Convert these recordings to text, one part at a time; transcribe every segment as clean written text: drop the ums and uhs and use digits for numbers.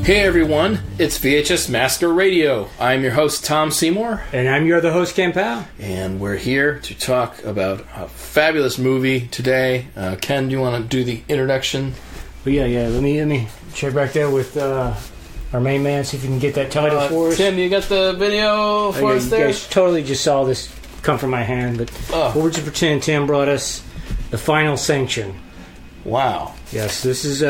Hey everyone, it's VHS Massacre Radio. I'm your host, Tom Seymour. And I'm your other host, Ken Powell. And we're here to talk about a fabulous movie today. Ken, do you want to do the introduction? Well, yeah. Let me check back there with our main man, see if we can get that title for us. Tim, you got the video for us there? You guys totally just saw this come from my hand, but we're just pretending Tim brought us the Final Sanction. Wow. Yes, this is...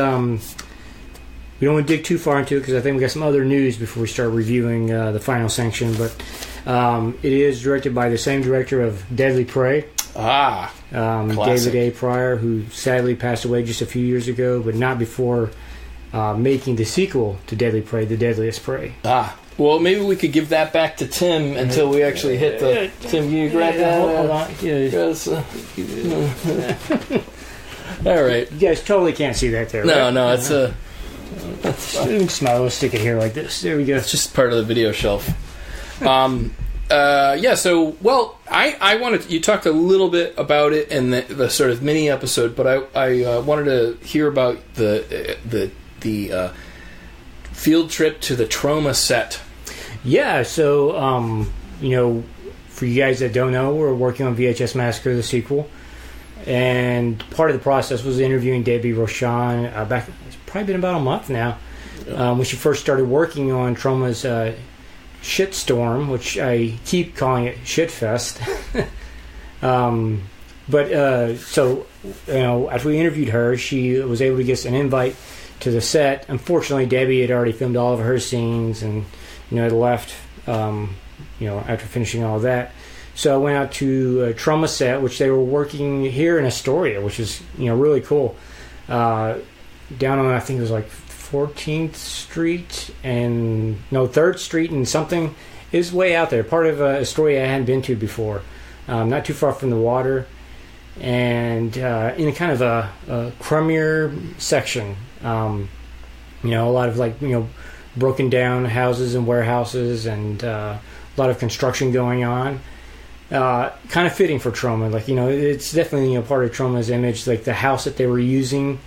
we don't want to dig too far into it because I think we got some other news before we start reviewing the Final Sanction, but it is directed by the same director of Deadly Prey. David A. Pryor, who sadly passed away just a few years ago, but not before making the sequel to Deadly Prey, The Deadliest Prey. Well, maybe we could give that back to Tim until we actually hit the... Tim, you grab that? Hold on. All right. You guys totally can't see that there, right? No, it's a... Smile. We'll stick it here like this. There we go. It's just part of the video shelf. I wanted to, you talked a little bit about it in the sort of mini episode, but I wanted to hear about the field trip to the Troma set. Yeah, so for you guys that don't know, we're working on VHS Massacre, the sequel, and part of the process was interviewing Davy, Roshan back. Probably been about a month now. When she first started working on Troma's Shitstorm, which I keep calling it Shitfest. After we interviewed her, she was able to get us an invite to the set. Unfortunately, Debbie had already filmed all of her scenes and had left after finishing all of that. So I went out to Troma set, which they were working here in Astoria, which is really cool. Down on, I think it was like 14th Street and 3rd Street and something. Is way out there. Part of Astoria I hadn't been to before. Not too far from the water, and in a kind of a crummier section. A lot of broken down houses and warehouses, and a lot of construction going on. Kind of fitting for Troma. It's definitely part of Troma's image. Like the house that they were using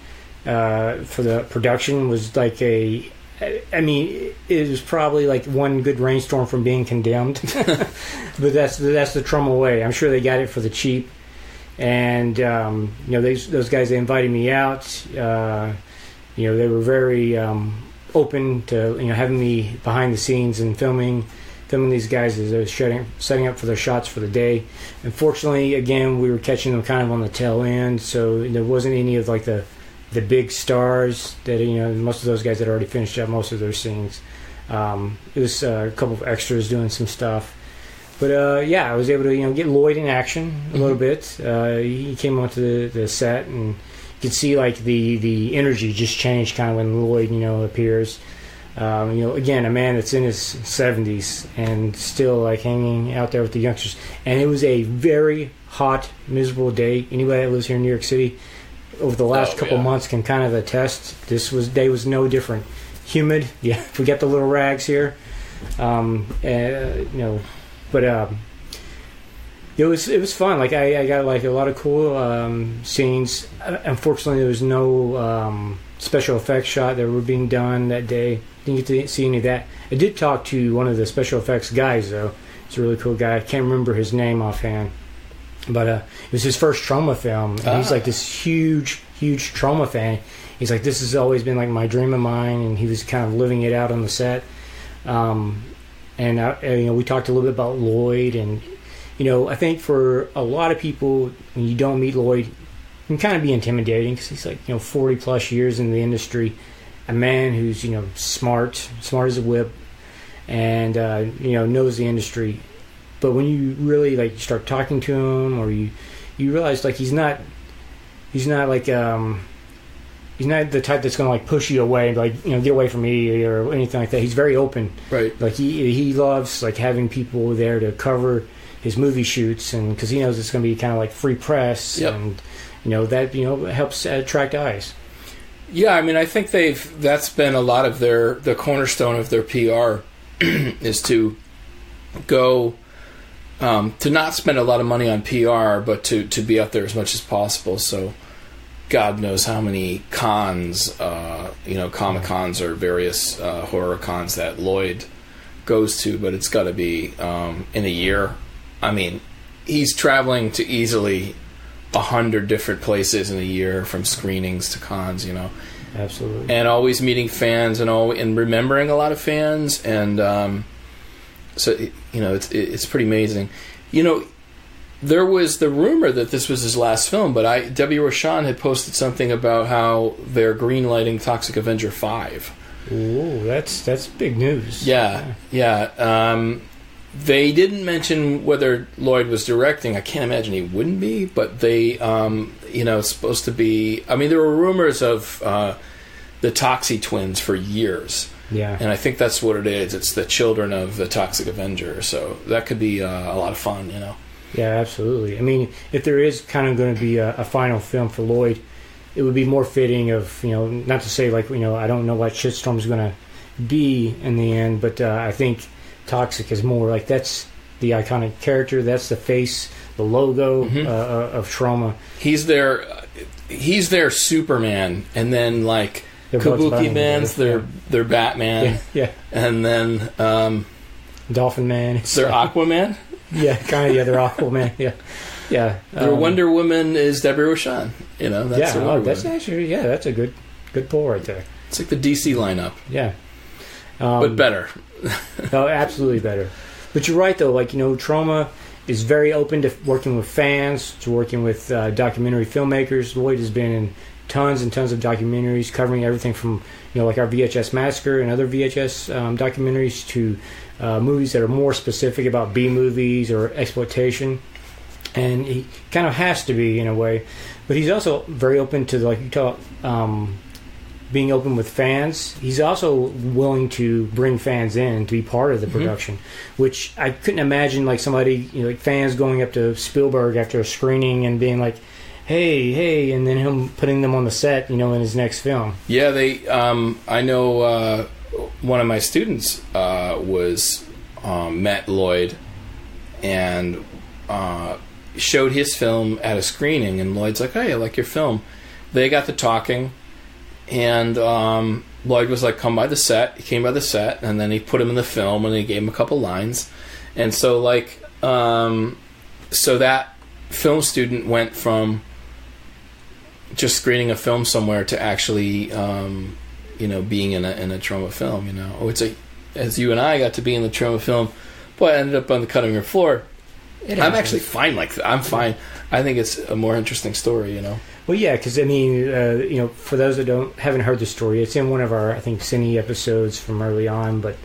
for the production was it was probably like one good rainstorm from being condemned. But that's the Troma way. I'm sure they got it for the cheap. And those guys, they invited me out. They were very open to having me behind the scenes and filming these guys as they were setting up for their shots for the day. Unfortunately, again, we were catching them kind of on the tail end, so there wasn't any of the big stars that most of those guys had already finished up most of their scenes. It was a couple of extras doing some stuff, but I was able to get Lloyd in action a little bit. He came onto the set, and you could see the energy just changed kind of when Lloyd appears. Again, a man that's in his 70s and still hanging out there with the youngsters. And it was a very hot, miserable day. Anybody that lives here in New York City over the last couple months can kind of attest. Day was no different. Humid. Yeah, we got the little rags here. It was fun. I got a lot of cool scenes. Unfortunately, there was no special effects shot that were being done that day. Didn't get to see any of that. I did talk to one of the special effects guys, though. He's a really cool guy. I can't remember his name offhand. But it was his first Troma film. And he's this huge Troma fan. He's like, this has always been my dream of mine, and he was kind of living it out on the set. We talked a little bit about Lloyd, and I think for a lot of people, when you don't meet Lloyd, it can kind of be intimidating because he's 40 plus years in the industry, a man who's smart as a whip, and knows the industry. But when you really start talking to him, or you realize he's not the type that's going to push you away, get away from me or anything like that. He's very open. Right. He loves having people there to cover his movie shoots, and because he knows it's going to be kind of free press. Yep. And that helps attract eyes. Yeah, I think that's been a lot of the cornerstone of their PR is to go to not spend a lot of money on PR, but to be out there as much as possible. So God knows how many cons, Comic Cons or various horror cons that Lloyd goes to, but it's got to be in a year. I mean, he's traveling to easily 100 different places in a year, from screenings to cons, Absolutely. and always meeting fans and remembering a lot of fans, and so it's pretty amazing. There was the rumor that this was his last film, but Debbie Roshan had posted something about how they're greenlighting Toxic Avenger 5. Ooh, that's big news. Yeah. They didn't mention whether Lloyd was directing. I can't imagine he wouldn't be, but they, it's supposed to be... I mean, there were rumors of the Toxie twins for years. Yeah. And I think that's what it is. It's the children of the Toxic Avenger, so that could be a lot of fun, Yeah, absolutely. I mean, if there is kind of going to be a final film for Lloyd, it would be more fitting of, not to say like, I don't know what Shitstorm's going to be in the end, but I think Toxic is more like, that's the iconic character, that's the face, the logo of Troma. He's their Superman, and then like Kabuki Man's their Batman, yeah, and then Dolphin Man, their Aquaman. Yeah, kind of. They're Aquaman. Yeah. Their Wonder Woman is Debbie Roshan. That's actually that's a good pull right there. It's like the DC lineup. Yeah, but better. No, absolutely better. But you're right though. Like Troma is very open to working with fans, to working with documentary filmmakers. Lloyd has been in tons and tons of documentaries covering everything from like our VHS Massacre and other VHS documentaries to movies that are more specific about B movies or exploitation, and he kind of has to be in a way, but he's also very open to, like you talk, being open with fans. He's also willing to bring fans in to be part of the production, which I couldn't imagine like somebody, like fans going up to Spielberg after a screening and being like, hey, and then him putting them on the set, in his next film. Yeah, I know one of my students was met Lloyd and showed his film at a screening, and Lloyd's like, hey, I like your film. They got to talking, and Lloyd was like, come by the set. He came by the set, and then he put him in the film, and he gave him a couple lines. And so so that film student went from just screening a film somewhere to actually being in a Troma film. It's as you and I got to be in the Troma film, boy, I ended up on the cutting room floor. I'm actually fine like that. I'm fine. I think it's a more interesting story. Well, yeah, because I mean, for those that haven't heard the story, it's in one of our, I think, Cine episodes from early on. But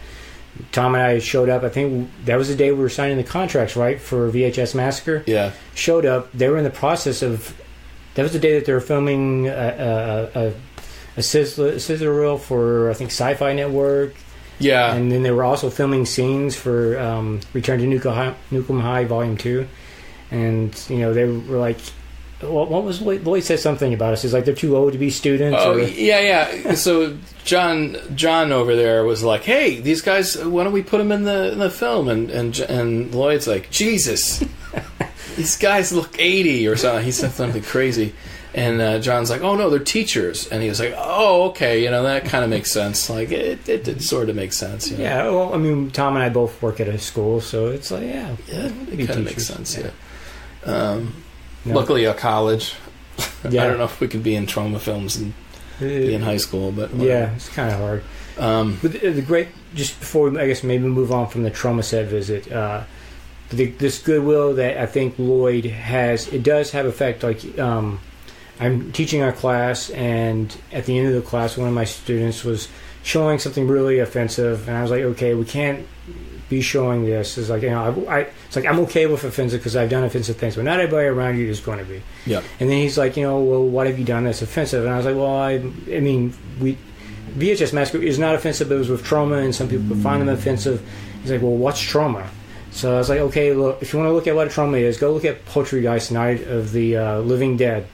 Tom and I showed up. I think that was the day we were signing the contracts, right, for VHS Massacre. Yeah. Showed up. They were in the process of. That was the day that they were filming a sizzler reel for, I think, Sci-Fi Network. Yeah. And then they were also filming scenes for Return to Nukem High Volume 2. And, they were like, what was Lloyd said something about us. He's like, they're too old to be students. Oh, yeah. So John over there was like, hey, these guys, why don't we put them in the film? And Lloyd's like, Jesus, these guys look 80 or something. He said something crazy. And John's like, oh, no, they're teachers. And he was like, oh, okay, that kind of makes sense. Like, it did sort of make sense. Yeah, well, I mean, Tom and I both work at a school, so it's like, it kind of makes sense, No. Luckily, a college. Yeah. I don't know if we could be in Troma films and be in high school, but whatever. Yeah, it's kind of hard. But the great, just before I guess maybe move on from the Troma set visit, this goodwill that I think Lloyd has, it does have effect. Like, I'm teaching our class, and at the end of the class, one of my students was showing something really offensive, and I was like, okay, we can't be showing this. It's like, it's like, I'm okay with offensive because I've done offensive things, but not everybody around you is going to be. Yeah. And then he's like, well, what have you done that's offensive? And I was like, well, I mean, VHS Massacre is not offensive, but it was with Troma, and some people find them offensive. He's like, well, what's Troma? So I was like, okay, look, if you want to look at what a Troma is, go look at Poltergeist Night of the Living Dead.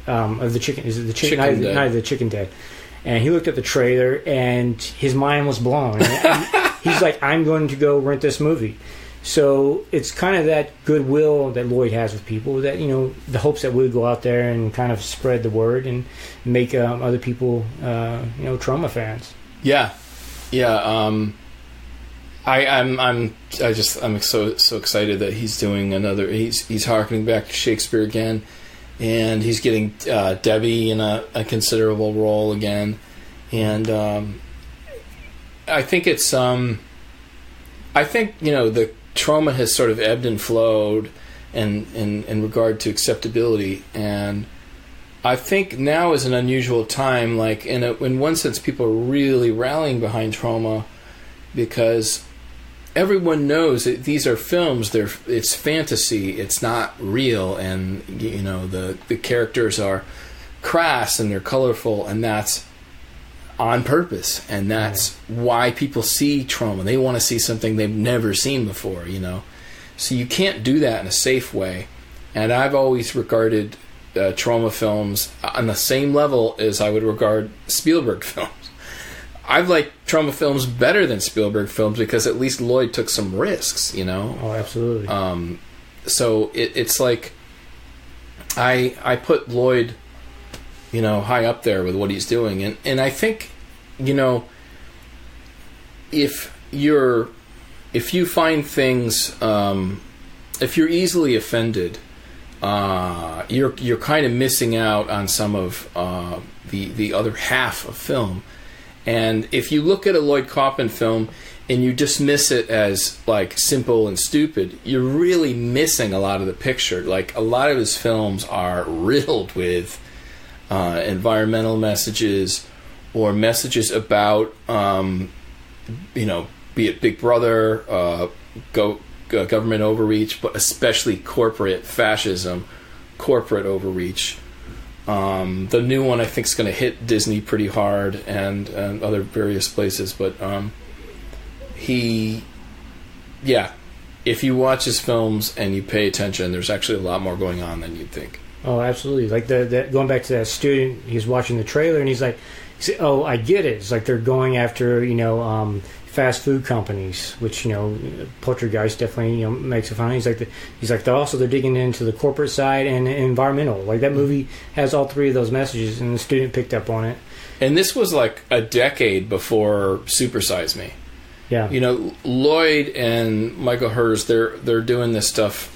Of the chicken, is it the chicken? Night of the Chicken Dead. And he looked at the trailer, and his mind was blown. And he's like, "I'm going to go rent this movie." So it's kind of that goodwill that Lloyd has with people, that, you know, the hopes that we would go out there and kind of spread the word and make other people, you know, Troma fans. Yeah. I'm so excited that he's doing another. He's harkening back to Shakespeare again, and he's getting Davy in a considerable role again, and I think it's I think, you know, the Troma has sort of ebbed and flowed in regard to acceptability, and I think now is an unusual time. Like in one sense, people are really rallying behind Troma because everyone knows that these are films. It's fantasy. It's not real, and you know the characters are crass and they're colorful, and that's on purpose, and that's why people see Troma. They want to see something they've never seen before, you know. So you can't do that in a safe way. And I've always regarded Troma films on the same level as I would regard Spielberg films. I've liked Troma films better than Spielberg films because at least Lloyd took some risks, you know. Oh, absolutely. So it's like I put Lloyd, you know, high up there with what he's doing, and I think, you know, if you find things, if you're easily offended, you're kind of missing out on some of the other half of film. And if you look at a Lloyd Kaufman film and you dismiss it as like simple and stupid, you're really missing a lot of the picture. Like a lot of his films are riddled with environmental messages or messages about, you know, be it Big Brother, government overreach, but especially corporate fascism, corporate overreach. The new one I think is going to hit Disney pretty hard and other various places, but if you watch his films and you pay attention, there's actually a lot more going on than you'd think. Oh, absolutely. Like going back to that student, he's watching the trailer and he's like, oh, I get it. It's like they're going after, you know, fast food companies, which, you know, Poltergeist definitely, you know, makes it fun. He's like they're digging into the corporate side and environmental. Like that movie has all three of those messages, and the student picked up on it. And this was like a decade before Super Size Me. Yeah, you know, Lloyd and Michael Hers, they're doing this stuff.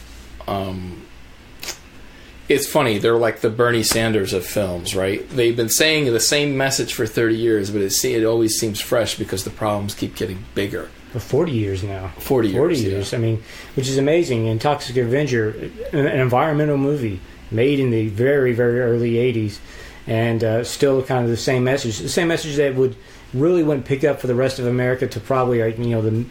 It's funny. They're like the Bernie Sanders of films, right? They've been saying the same message for 30 years, but it always seems fresh because the problems keep getting bigger. For 40 years now. 40 years. Yeah. I mean, which is amazing. And Toxic Avenger, an environmental movie made in the very, very early 80s, and still kind of the same message. The same message that wouldn't pick up for the rest of America to probably, like, you know, the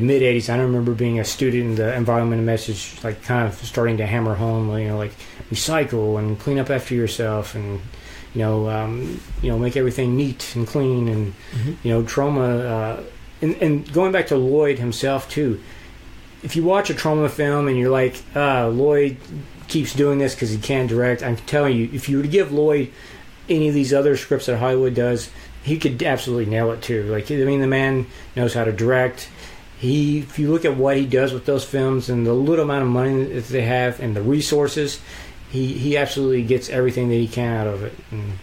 mid 80s. I don't remember being a student and the environmental message like kind of starting to hammer home, you know, like recycle and clean up after yourself, and you know, make everything neat and clean, and you know, Troma, and going back to Lloyd himself too. If you watch a Troma film and you're like, Lloyd keeps doing this because he can't direct, I'm telling you, if you were to give Lloyd any of these other scripts that Hollywood does, he could absolutely nail it too. Like, I mean, the man knows how to direct. If you look at what he does with those films and the little amount of money that they have and the resources, he absolutely gets everything that he can out of it. And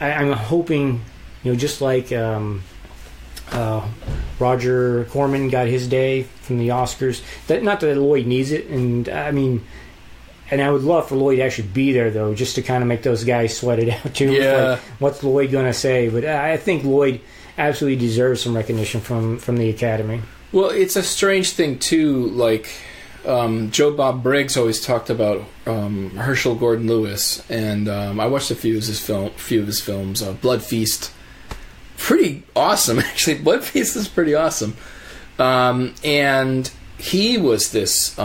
I'm hoping, you know, just like Roger Corman got his day from the Oscars, that not that Lloyd needs it, and I mean, and I would love for Lloyd to actually be there though, just to kind of make those guys sweat it out too. Yeah. Like, what's Lloyd gonna say? But I think Lloyd absolutely deserves some recognition from the Academy. Well, it's a strange thing too. Like Joe Bob Briggs always talked about Herschel Gordon Lewis, and I watched a few of his films. Blood Feast, pretty awesome actually. Blood Feast is pretty awesome, and he was this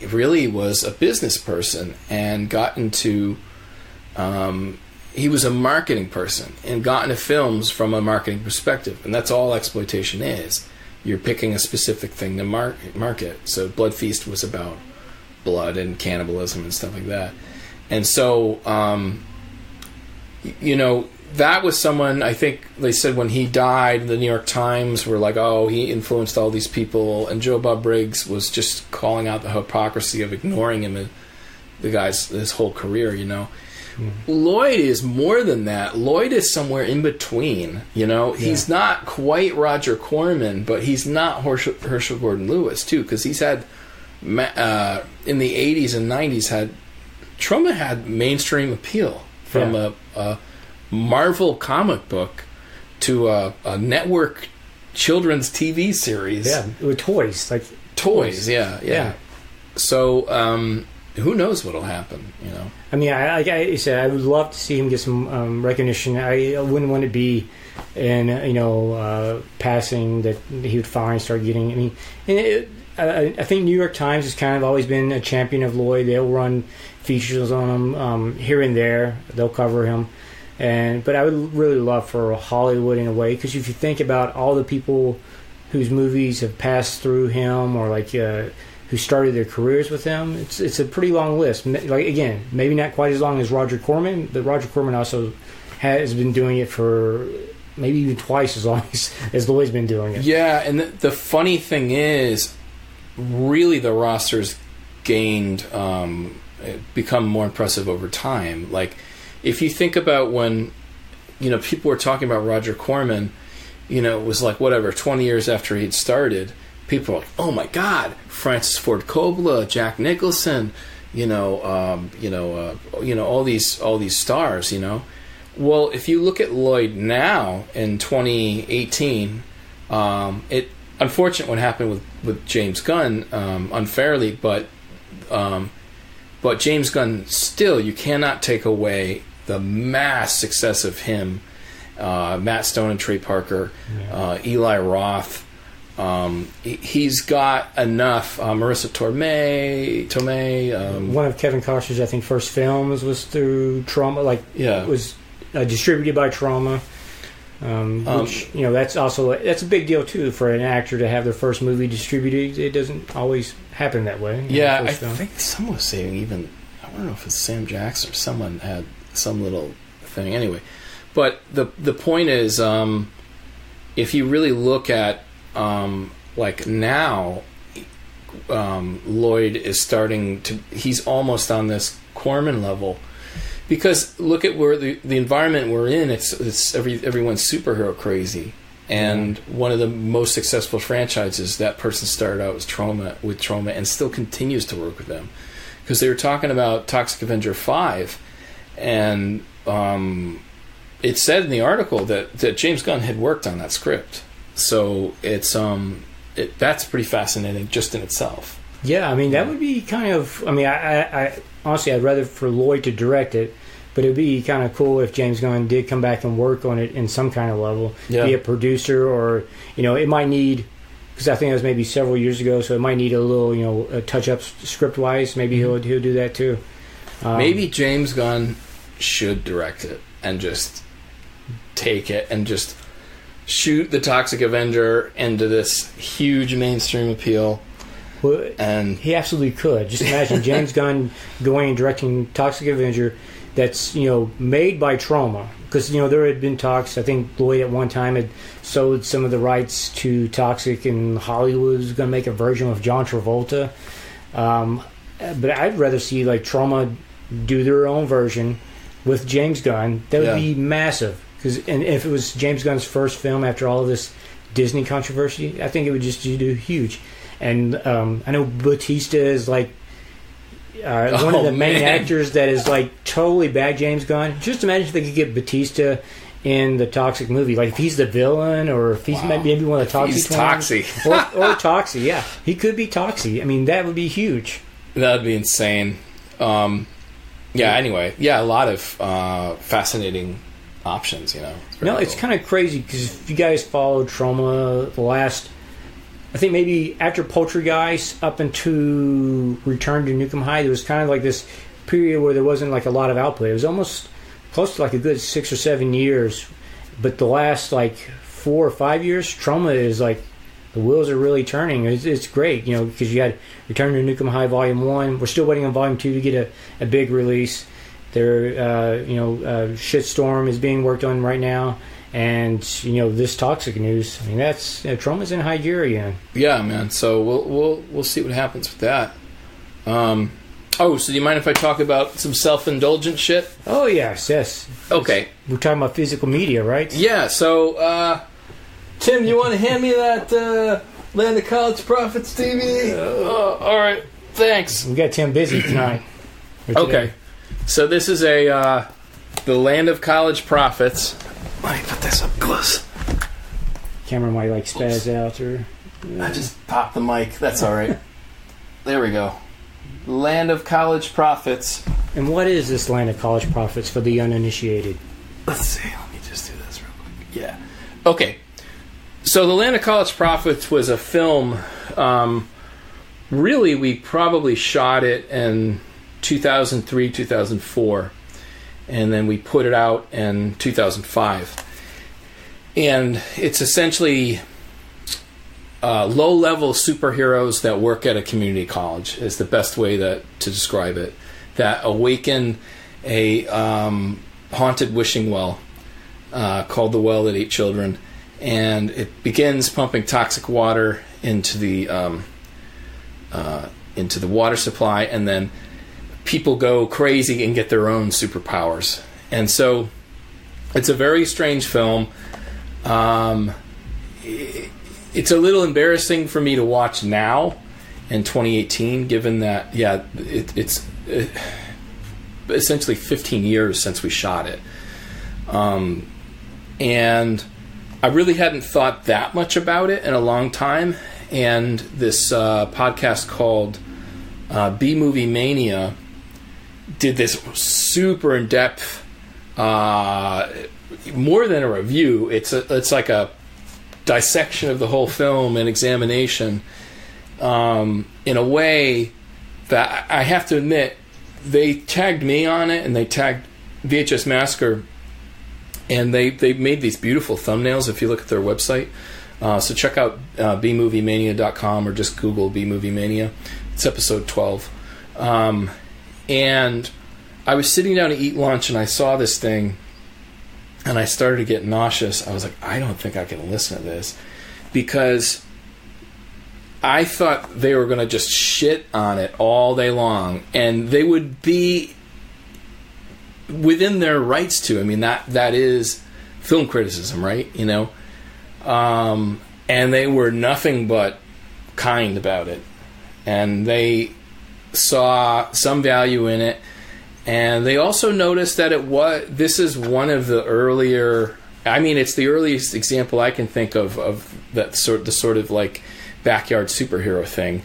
really was a business person and got into. He was a marketing person and got into films from a marketing perspective, and that's all exploitation is. You're picking a specific thing to market. So Blood Feast was about blood and cannibalism and stuff like that. And so, you know, that was someone, I think they said when he died, the New York Times were like, oh, he influenced all these people, and Joe Bob Briggs was just calling out the hypocrisy of ignoring him, the guy's his whole career, you know. Lloyd is more than that. Lloyd is somewhere in between, you know. He's not quite Roger Corman, but he's not Herschel Gordon Lewis, too, because he's had, in the 80s and 90s, Troma had mainstream appeal from a Marvel comic book to a network children's TV series. Yeah, with toys. Like toys, yeah. So, who knows what'll happen, you know? I mean, like I said, I would love to see him get some recognition. I wouldn't want to be in, passing that he would finally start getting. I mean, I think New York Times has kind of always been a champion of Lloyd. They'll run features on him here and there. They'll cover him. But I would really love for Hollywood in a way, because if you think about all the people whose movies have passed through him, or like who started their careers with him, it's a pretty long list. Like, again, maybe not quite as long as Roger Corman, but Roger Corman also has been doing it for maybe even twice as long as Lloyd's been doing it. Yeah, and the funny thing is, really the roster's gained, become more impressive over time. Like, if you think about when, people were talking about Roger Corman, it was like, whatever, 20 years after he'd started, people were like, oh my God, Francis Ford Coppola, Jack Nicholson, all these stars, Well, if you look at Lloyd now in 2018, it unfortunate what happened with James Gunn, unfairly, but James Gunn still, you cannot take away the mass success of him, Matt Stone and Trey Parker, Eli Roth. He's got enough. Marissa Tomei. One of Kevin Costner's, I think, first films was through Troma. It was distributed by Troma. Which, that's a big deal too for an actor to have their first movie distributed. It doesn't always happen that way. Yeah, I think someone was saying even, I don't know if it's Sam Jackson or someone had some little thing. Anyway, but the point is, if you really look at now, Lloyd is starting to. He's almost on this Corman level. Because look at where the environment we're in. It's everyone's superhero crazy, and one of the most successful franchises that person started out was Troma, and still continues to work with them. Because they were talking about Toxic Avenger 5, and it said in the article that James Gunn had worked on that script. So it's that's pretty fascinating just in itself. Yeah, I mean that would be kind of. I mean, I honestly I'd rather for Lloyd to direct it. But it'd be kind of cool if James Gunn did come back and work on it in some kind of level. Yeah. Be a producer, or, it might need, because I think it was maybe several years ago, so it might need a little, a touch-up script-wise. Maybe he'll do that too. Maybe James Gunn should direct it and just take it and just shoot the Toxic Avenger into this huge mainstream appeal. Well, and he absolutely could. Just imagine James Gunn going and directing Toxic Avenger that's made by Troma, because there had been talks. I think Lloyd at one time had sold some of the rights to Toxic, and Hollywood was going to make a version of John Travolta. But I'd rather see Troma do their own version with James Gunn. That would be massive. And if it was James Gunn's first film after all of this Disney controversy, I think it would just do huge. And I know Bautista is one of the main actors that is totally back James Gunn. Just imagine if they could get Bautista in the Toxic movie, if he's the villain, or if he's maybe one of the Toxic twins. Toxic. or Toxic, yeah. He could be Toxic. I mean, that would be huge. That would be insane. Anyway. Yeah, a lot of fascinating options, It's kind of crazy, because if you guys followed Troma the last... I think maybe after Poltergeist up into Return to Nukem High, there was kind of this period where there wasn't a lot of output. It was almost close to a good 6 or 7 years. But the last 4 or 5 years, Troma is the wheels are really turning. It's great, because you had Return to Nukem High Volume 1. We're still waiting on Volume 2 to get a big release. Their shitstorm is being worked on right now, and this toxic news. I mean, that's Troma's in high gear again. Yeah, man. So we'll see what happens with that. So do you mind if I talk about some self-indulgent shit? Oh yes. Okay. We're talking about physical media, right? Yeah. So, Tim, you want to hand me that Land of College Prophets DVD? All right. Thanks. We got Tim busy tonight. Okay. So this is the Land of College Prophets. Let me put this up close. Camera might spaz out or. I just popped the mic. That's all right. There we go. Land of College Prophets. And what is this Land of College Prophets for the uninitiated? Let's see. Let me just do this real quick. Yeah. Okay. So the Land of College Prophets was a film. Really, we probably shot it in 2003, 2004. And then we put it out in 2005. And it's essentially low-level superheroes that work at a community college is the best way to describe it. That awaken a haunted wishing well called the Well That Ate Children. And it begins pumping toxic water into the water supply, and then people go crazy and get their own superpowers. And so it's a very strange film. It's a little embarrassing for me to watch now in 2018, given that, it's essentially 15 years since we shot it. And I really hadn't thought that much about it in a long time. And this podcast called B-Movie Mania did this super in-depth, more than a review. It's like a dissection of the whole film and examination in a way that I have to admit, they tagged me on it, and they tagged VHS Massacre, and they made these beautiful thumbnails if you look at their website. So check out bmoviemania.com or just Google B-Movie Mania. It's episode 12. And I was sitting down to eat lunch, and I saw this thing, and I started to get nauseous. I was like, I don't think I can listen to this, because I thought they were going to just shit on it all day long, and they would be within their rights to. I mean, that is film criticism, right? And they were nothing but kind about it, and they saw some value in it. And they also noticed that this is one of the earlier, it's the earliest example I can think of that the sort of like backyard superhero thing.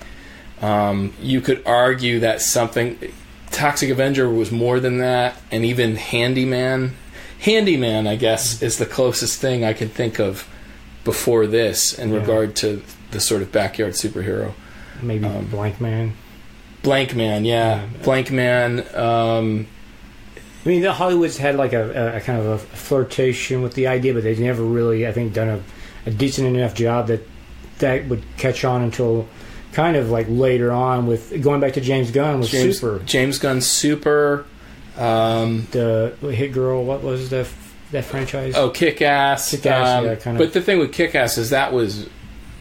You could argue that Toxic Avenger was more than that, and even Handyman, I guess, is the closest thing I can think of before this in regard to the sort of backyard superhero. Maybe Blank Man. Blank Man, yeah. Blank Man. The Hollywood's had like a kind of a flirtation with the idea, but they've never really, I think, done a decent enough job that would catch on until kind of like later on with going back to James Gunn with Super. James Gunn's Super. The Hit Girl, what was that franchise? Oh, Kick-Ass. Kick-Ass, kind of. But the thing with Kick-Ass is that was,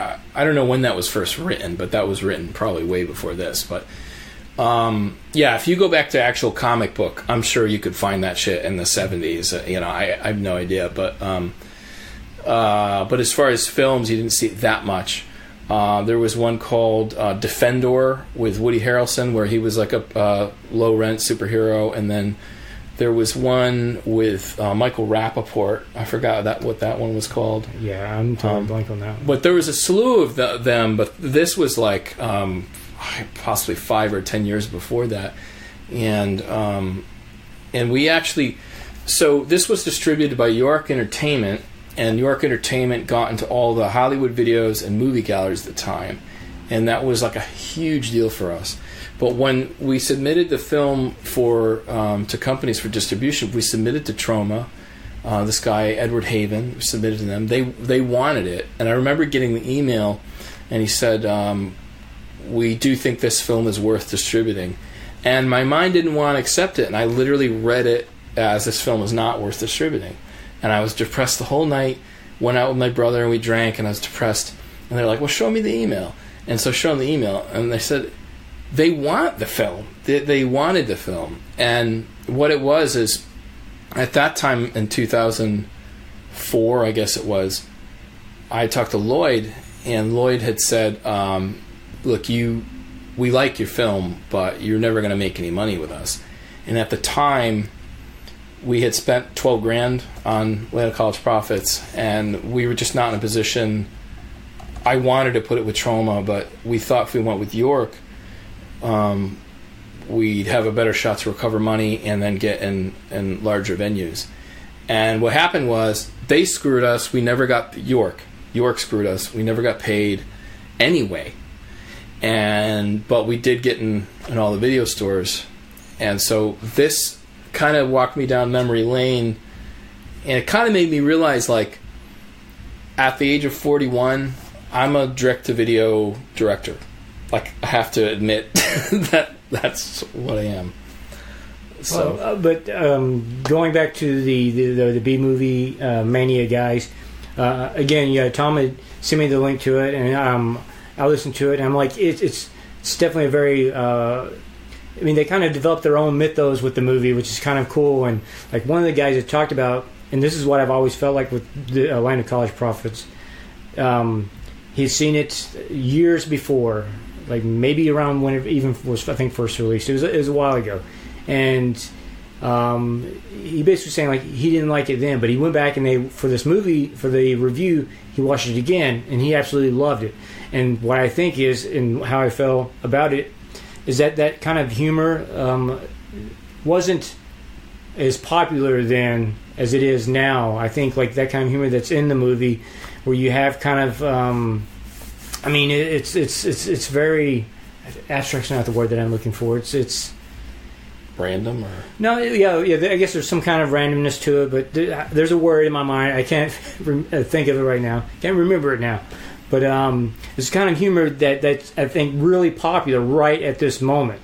I don't know when that was first written, but that was written probably way before this. But if you go back to actual comic book, I'm sure you could find that shit in the 70s. I have no idea, but as far as films, you didn't see it that much. There was one called Defendor with Woody Harrelson, where he was like a low rent superhero, and then there was one with Michael Rappaport. I forgot what that one was called. Yeah, I'm totally blank on that one. But there was a slew of them, but this was like possibly 5 or 10 years before that, and we actually, so this was distributed by York Entertainment, and York Entertainment got into all the Hollywood videos and movie galleries at the time, and that was like a huge deal for us. But when we submitted the film to companies for distribution, we submitted to Troma. This guy Edward Haven, we submitted to them. They wanted it, and I remember getting the email, and he said, we do think this film is worth distributing. And my mind didn't want to accept it, and I literally read it as this film was not worth distributing. And I was depressed the whole night, went out with my brother, and we drank, and I was depressed. And they're like, well, show me the email. And so I showed them the email, and they said, they want the film. They wanted the film. And what it was is, at that time in 2004, I guess it was, I talked to Lloyd, and Lloyd had said, look, we like your film, but you're never going to make any money with us. And at the time, we had spent $12,000 on Atlanta College Profits, and we were just not in a position. I wanted to put it with Troma, but we thought if we went with York, we'd have a better shot to recover money and then get in larger venues. And what happened was, they screwed us. We never got York. York screwed us. We never got paid anyway. But we did get in all the video stores. And so this kind of walked me down memory lane, and it kind of made me realize, like, at the age of 41, I'm a direct-to-video director. Like, I have to admit that's what I am. So, but going back to the B-Movie Mania guys, again, yeah, Tom had sent me the link to it, and I listened to it, and I'm like, it's definitely a very. I mean, they kind of developed their own mythos with the movie, which is kind of cool. And like one of the guys that talked about, and this is what I've always felt like with the Atlanta College Profits. He'd seen it years before, like maybe around when it even was, I think, first released. It was a while ago, and he basically saying like he didn't like it then, but he went back and for this movie, for the review, he watched it again, and he absolutely loved it. And what I think is, and how I felt about it, is that kind of humor wasn't as popular then as it is now. I think like that kind of humor that's in the movie, where you have kind of, I mean, it's very abstract's not the word that I'm looking for. It's random, or no, yeah. I guess there's some kind of randomness to it, but there's a word in my mind. I can't think of it right now. Can't remember it now. But it's kind of humor that's I think really popular right at this moment.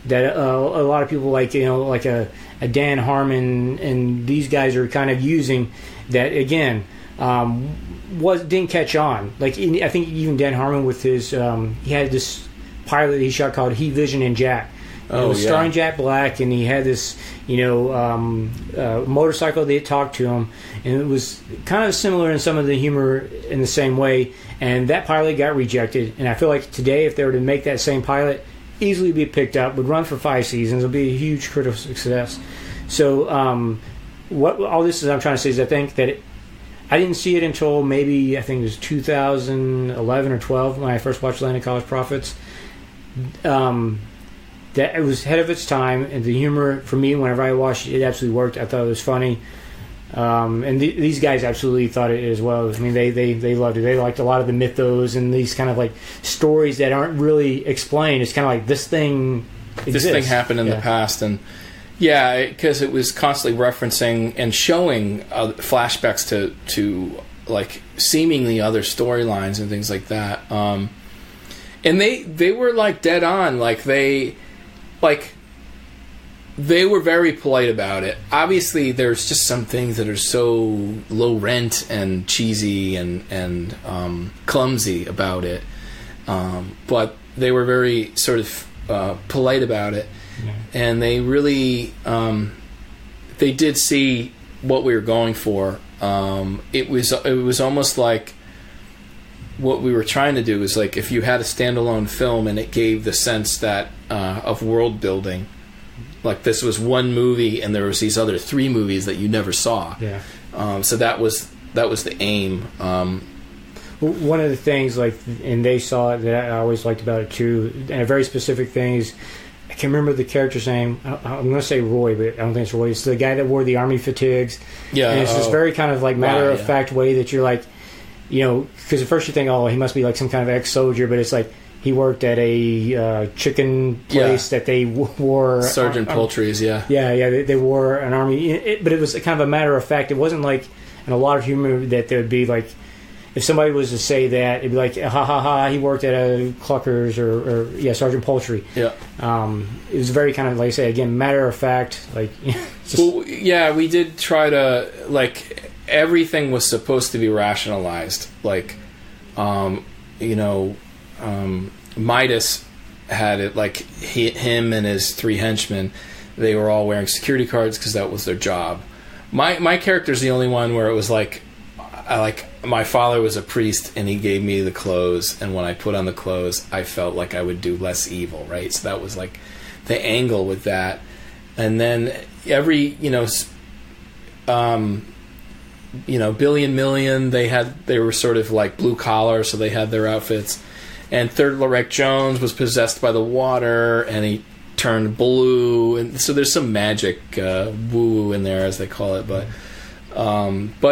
That a lot of people like a Dan Harmon and these guys are kind of using that again. Didn't catch on. Like I think even Dan Harmon with his he had this pilot he shot called Heat Vision and Jack. It was starring Jack Black, and he had this, motorcycle. They talked to him, and it was kind of similar in some of the humor in the same way. And that pilot got rejected. And I feel like today, if they were to make that same pilot, easily be picked up, would run for 5 seasons, it'll be a huge critical success. So, what all this is I'm trying to say is I think that I didn't see it until maybe I think it was 2011 or 12 when I first watched Atlanta College Profits. That it was ahead of its time, and the humor for me, whenever I watched it, it absolutely worked. I thought it was funny, and these guys absolutely thought it as well. I mean, they loved it. They liked a lot of the mythos and these kind of like stories that aren't really explained. It's kind of like this thing exists. This thing happened in the past, and because it was constantly referencing and showing flashbacks to like seemingly other storylines and things like that. And they were like dead on, they were very polite about it. Obviously, there's just some things that are so low rent and cheesy and clumsy about it. But they were very sort of polite about it. Yeah. And they really, they did see what we were going for. It was almost like what we were trying to do is like if you had a standalone film and it gave the sense that of world building. Like this was one movie, and there was these other 3 movies that you never saw. Yeah. So that was the aim. One of the things, and they saw it, that I always liked about it too, and a very specific thing is, I can't remember the character's name. I'm going to say Roy, but I don't think it's Roy. It's the guy that wore the army fatigues. Yeah. And it's this very kind of like matter of fact way that you're like, because at first you think, oh, he must be like some kind of ex-soldier, but it's like. He worked at a chicken place that they wore... Sergeant Poultry's, Yeah, they wore an army... but it was kind of a matter of fact. It wasn't like... And a lot of humor that there would be like... if somebody was to say that, it'd be like, ha ha ha, he worked at a Clucker's or Sergeant Poultry. Yeah. It was very kind of, like I say, again, matter of fact. Like, well, yeah, we did try to, like, everything was supposed to be rationalized. Like, Midas had it, like, him and his 3 henchmen, they were all wearing security cards because that was their job. My character's the only one where it was like, my father was a priest and he gave me the clothes, and when I put on the clothes I felt like I would do less evil, right? So that was like the angle with that. And then every Billy and Million, they were sort of like blue collar, so they had their outfits. And Third Reich Jones was possessed by the water and he turned blue, and so there's some magic woo in there, as they call it, but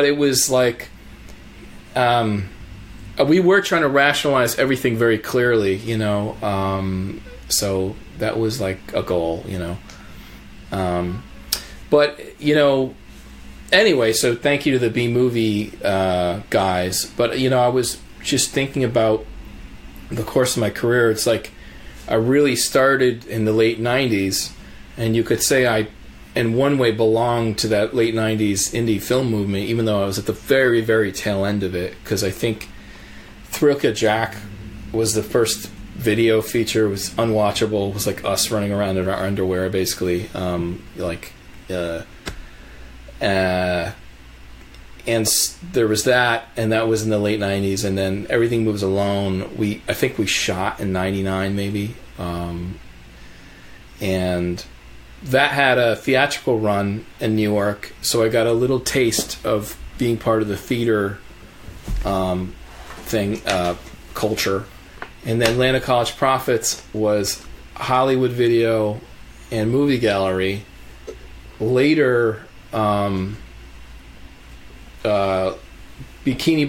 it was like we were trying to rationalize everything very clearly, so that was like a goal, but anyway, so thank you to the B-Movie guys. But I was just thinking about the course of my career. It's like I really started in the late 90s, and you could say I in one way belonged to that late 90s indie film movement, even though I was at the very, very tail end of it, because I think Thrilka Jack was the first video feature. It was unwatchable. It was like us running around in our underwear, basically. And there was that, and that was in the late 90s, and then Everything Moves Alone, I think we shot in 99 maybe, and that had a theatrical run in New York, so I got a little taste of being part of the theater culture. And then Atlanta College Profits was Hollywood Video and Movie Gallery. Later, Bikini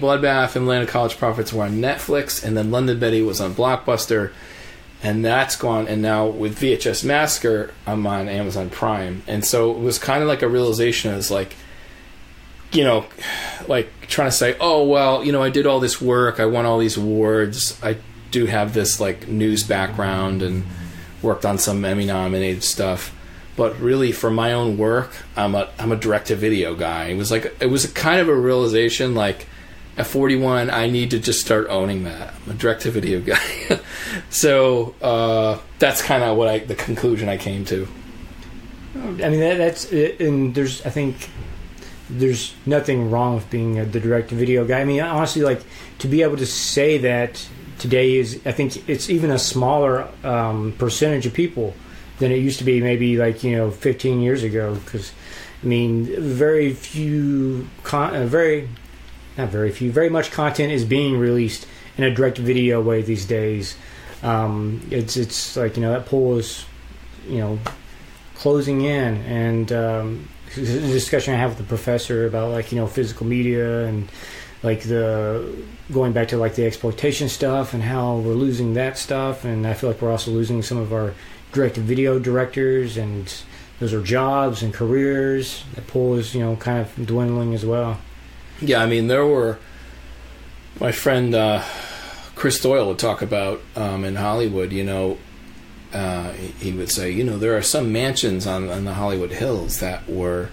Bloodbath and Atlanta College Profits were on Netflix, and then London Betty was on Blockbuster, and that's gone. And now with VHS Massacre, I'm on Amazon Prime. And so it was kind of like a realization. It was like, like trying to say, oh, well, I did all this work, I won all these awards, I do have this like news background and worked on some Emmy-nominated stuff. But really, for my own work, I'm a direct-to-video guy. It was a kind of a realization, like, at 41, I need to just start owning that. I'm a direct-to-video guy. So that's kind of the conclusion I came to. I mean, that's it, and I think there's nothing wrong with being the direct-to-video guy. I mean, honestly, like, to be able to say that today I think it's even a smaller percentage of people than it used to be maybe 15 years ago, because very much content is being released in a direct video way these days. It's like that pool is closing in, and the discussion I have with the professor about physical media and the going back to the exploitation stuff and how we're losing that stuff, and I feel like we're also losing some of our direct-to-video directors, and those are jobs and careers. That pool is, kind of dwindling as well. Yeah, I mean, there were... My friend Chris Doyle would talk about in Hollywood, he would say, there are some mansions on the Hollywood Hills that were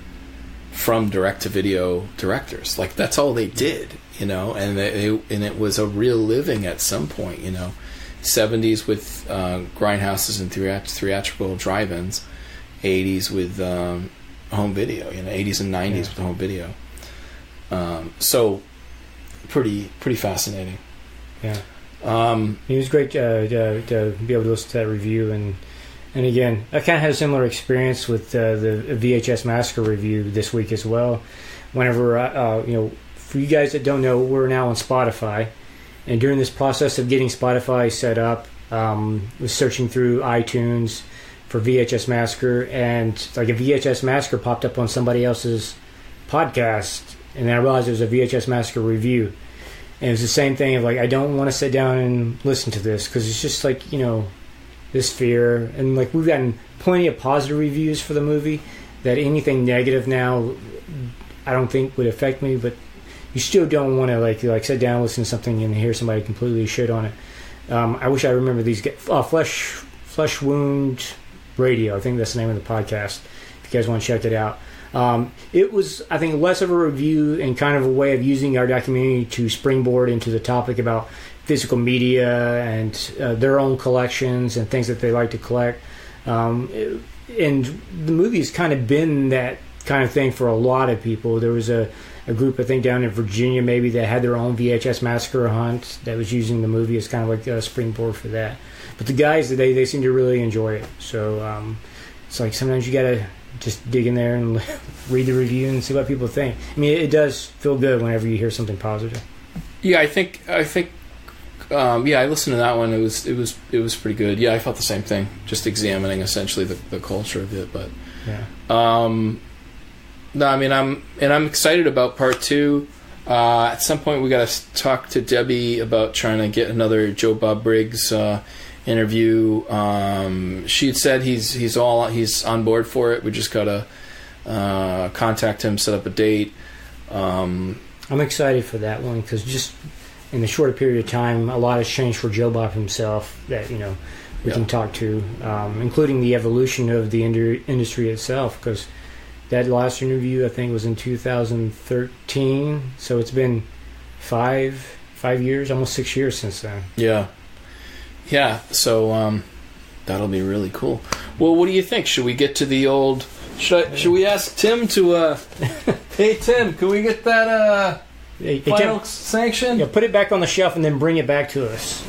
from direct-to-video directors. Like, that's all they did, and it was a real living at some point, 70s with grindhouses and theatrical drive-ins, 80s with home video, 80s and 90s with home video. So pretty fascinating. Yeah. It was great to be able to listen to that review, and again, I kind of had a similar experience with the VHS Massacre review this week as well. Whenever for you guys that don't know, we're now on Spotify. And during this process of getting Spotify set up, was searching through iTunes for VHS Massacre, and a VHS Massacre popped up on somebody else's podcast, and then I realized it was a VHS Massacre review. And it was the same thing of I don't want to sit down and listen to this, because it's just this fear. And we've gotten plenty of positive reviews for the movie, that anything negative now I don't think would affect me, but you still don't want to like sit down, listen to something, and hear somebody completely shit on it. I wish I remember these guys. Flesh Wound Radio. I think that's the name of the podcast. If you guys want to check it out. It was, I think, less of a review and kind of a way of using our documentary to springboard into the topic about physical media and their own collections and things that they like to collect. And the movie's kind of been that kind of thing for a lot of people. There was a group, I think, down in Virginia maybe that had their own VHS Massacre hunt that was using the movie as kind of like a springboard for that. But the guys, they seem to really enjoy it. So it's like sometimes you got to just dig in there and read the review and see what people think. I mean, it does feel good whenever you hear something positive. Yeah, I think I listened to that one. It was pretty good. Yeah, I felt the same thing. Just examining essentially the culture of it, but yeah. No, I mean I'm excited about part 2. At some point we got to talk to Debbie about trying to get another Joe Bob Briggs interview. She had said he's on board for it. We just gotta contact him, set up a date. I'm excited for that one because just in a shorter period of time, a lot has changed for Joe Bob himself that we can talk to, including the evolution of the industry itself. Because that last interview, I think, was in 2013, so it's been 5 years, almost 6 years since then. Yeah. So that'll be really cool. Well, what do you think? Should we get to the old? Should we ask Tim to? Hey Tim, can we get that Final Sanction? Yeah, put it back on the shelf and then bring it back to us.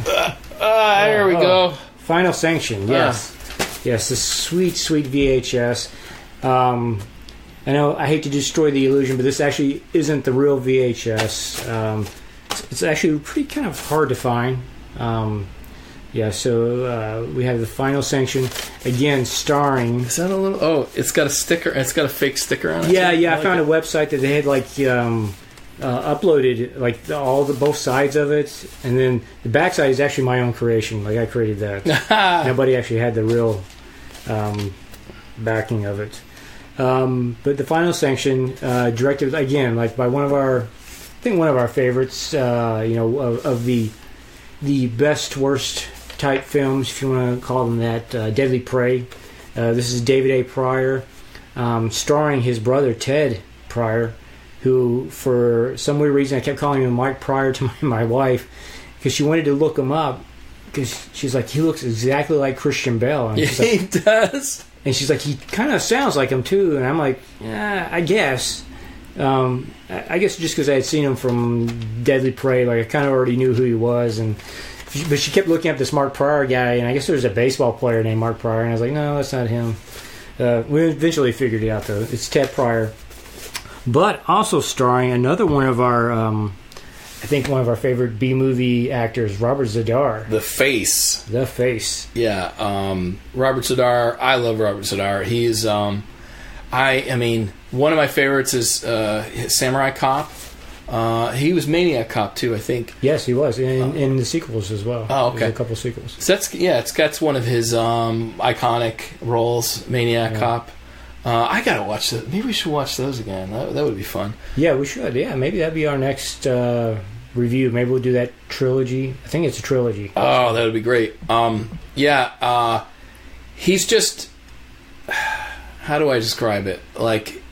There we go. Final Sanction. Yes, yes, the sweet VHS. I know I hate to destroy the illusion, but this actually isn't the real VHS. It's actually pretty kind of hard to find. So we have the Final Sanction again, starring. Is that a little? Oh, it's got a sticker. It's got a fake sticker on it. Yeah. I found a website that they had uploaded both sides of it, and then the backside is actually my own creation. Like I created that. Nobody actually had the real backing of it. But the Final Sanction, directed again, like by one of our favorites, of the best worst type films, if you want to call them that, Deadly Prey. This is David A. Pryor, starring his brother Ted Pryor, who for some weird reason I kept calling him Mike Pryor to my wife because she wanted to look him up because she's like, he looks exactly like Christian Bale. And he does. And she's like, he kind of sounds like him too. And I'm like, yeah, I guess. I guess just because I had seen him from Deadly Prey, like I kind of already knew who he was. But she kept looking up this Mark Pryor guy, and I guess there's a baseball player named Mark Pryor. And I was like, no, that's not him. We eventually figured it out, though. It's Ted Pryor. But also starring another one of our, I think one of our favorite B-movie actors, Robert Z'Dar. The Face. Yeah, Robert Z'Dar. I love Robert Z'Dar. He's, I mean, one of my favorites is Samurai Cop. He was Maniac Cop too, I think. Yes, he was in the sequels as well. Oh, okay. There's a couple sequels. So that's one of his iconic roles, Maniac Cop. I gotta watch that. Maybe we should watch those again. That would be fun. Yeah, we should. Yeah, maybe that'd be our next review. Maybe we'll do that trilogy. I think it's a trilogy. Oh, that would be great. He's just. How do I describe it? Like.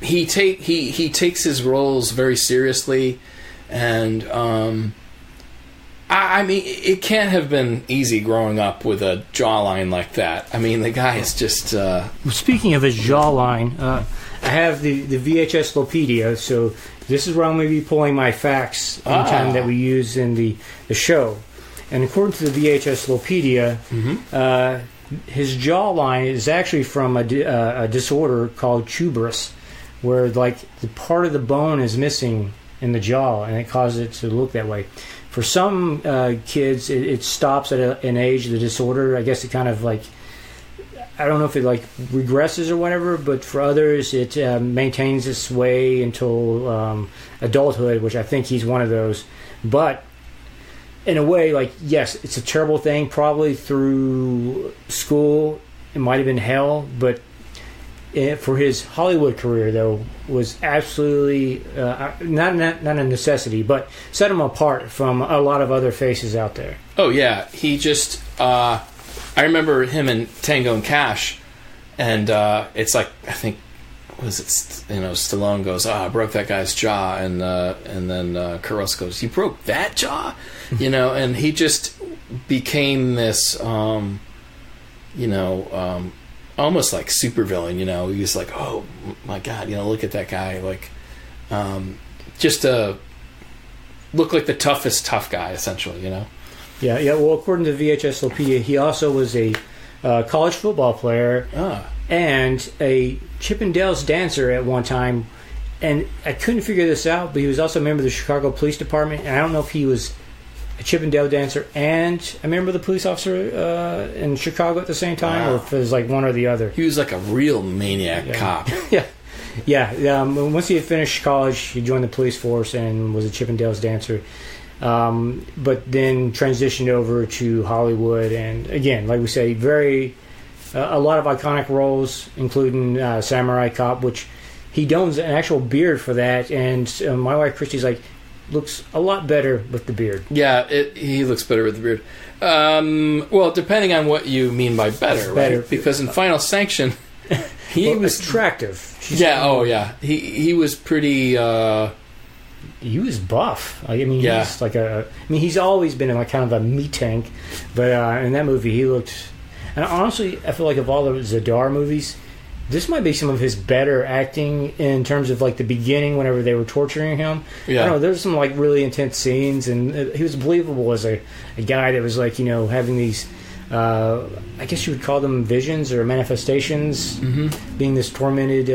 He takes his roles very seriously, and I mean it can't have been easy growing up with a jawline like that. I mean the guy is just. Speaking of his jawline, I have the VHS Lopedia, so this is where I'm going to be pulling my facts anytime that we use in the show. And according to the VHS Lopedia, his jawline is actually from a disorder called tuberous, where like the part of the bone is missing in the jaw, and it causes it to look that way. For some kids, it stops at an age of the disorder. I guess it kind of like, I don't know if it like regresses or whatever, but for others, it maintains its way until adulthood, which I think he's one of those. But in a way, like, yes, it's a terrible thing. Probably through school, it might have been hell, but for his Hollywood career, though, was absolutely not a necessity, but set him apart from a lot of other faces out there. Oh yeah, he just. I remember him in Tango and Cash, and it's like I think. Was it, Stallone goes, I broke that guy's jaw, and then Kurt Russell goes, you broke that jaw? And he just became this, almost like supervillain, he was like, oh my God, look at that guy, like, just look like the toughest tough guy, essentially, Yeah, well, according to VHS Massacre, he also was a college football player. And a Chippendales dancer at one time, and I couldn't figure this out, but he was also a member of the Chicago Police Department, and I don't know if he was a Chippendale dancer and a member of the police officer in Chicago at the same time, or if it was like one or the other. He was like a real maniac cop. Yeah. Once he had finished college, he joined the police force and was a Chippendales dancer. But then transitioned over to Hollywood, and again, like we say, a lot of iconic roles, including Samurai Cop, which he dons an actual beard for that, and my wife Christy's like, looks a lot better with the beard. Yeah, he looks better with the beard. Well, depending on what you mean by better, right? Because in Final Sanction, he was attractive. He was pretty. He was buff. He's like he's always been like kind of a meat tank, but in that movie he looked. And honestly, I feel like of all the Zadar movies, this might be some of his better acting in terms of like the beginning whenever they were torturing him. Yeah. I don't know, there's some like really intense scenes, and he was believable as a guy that was like, having these, I guess you would call them visions or manifestations, being this tormented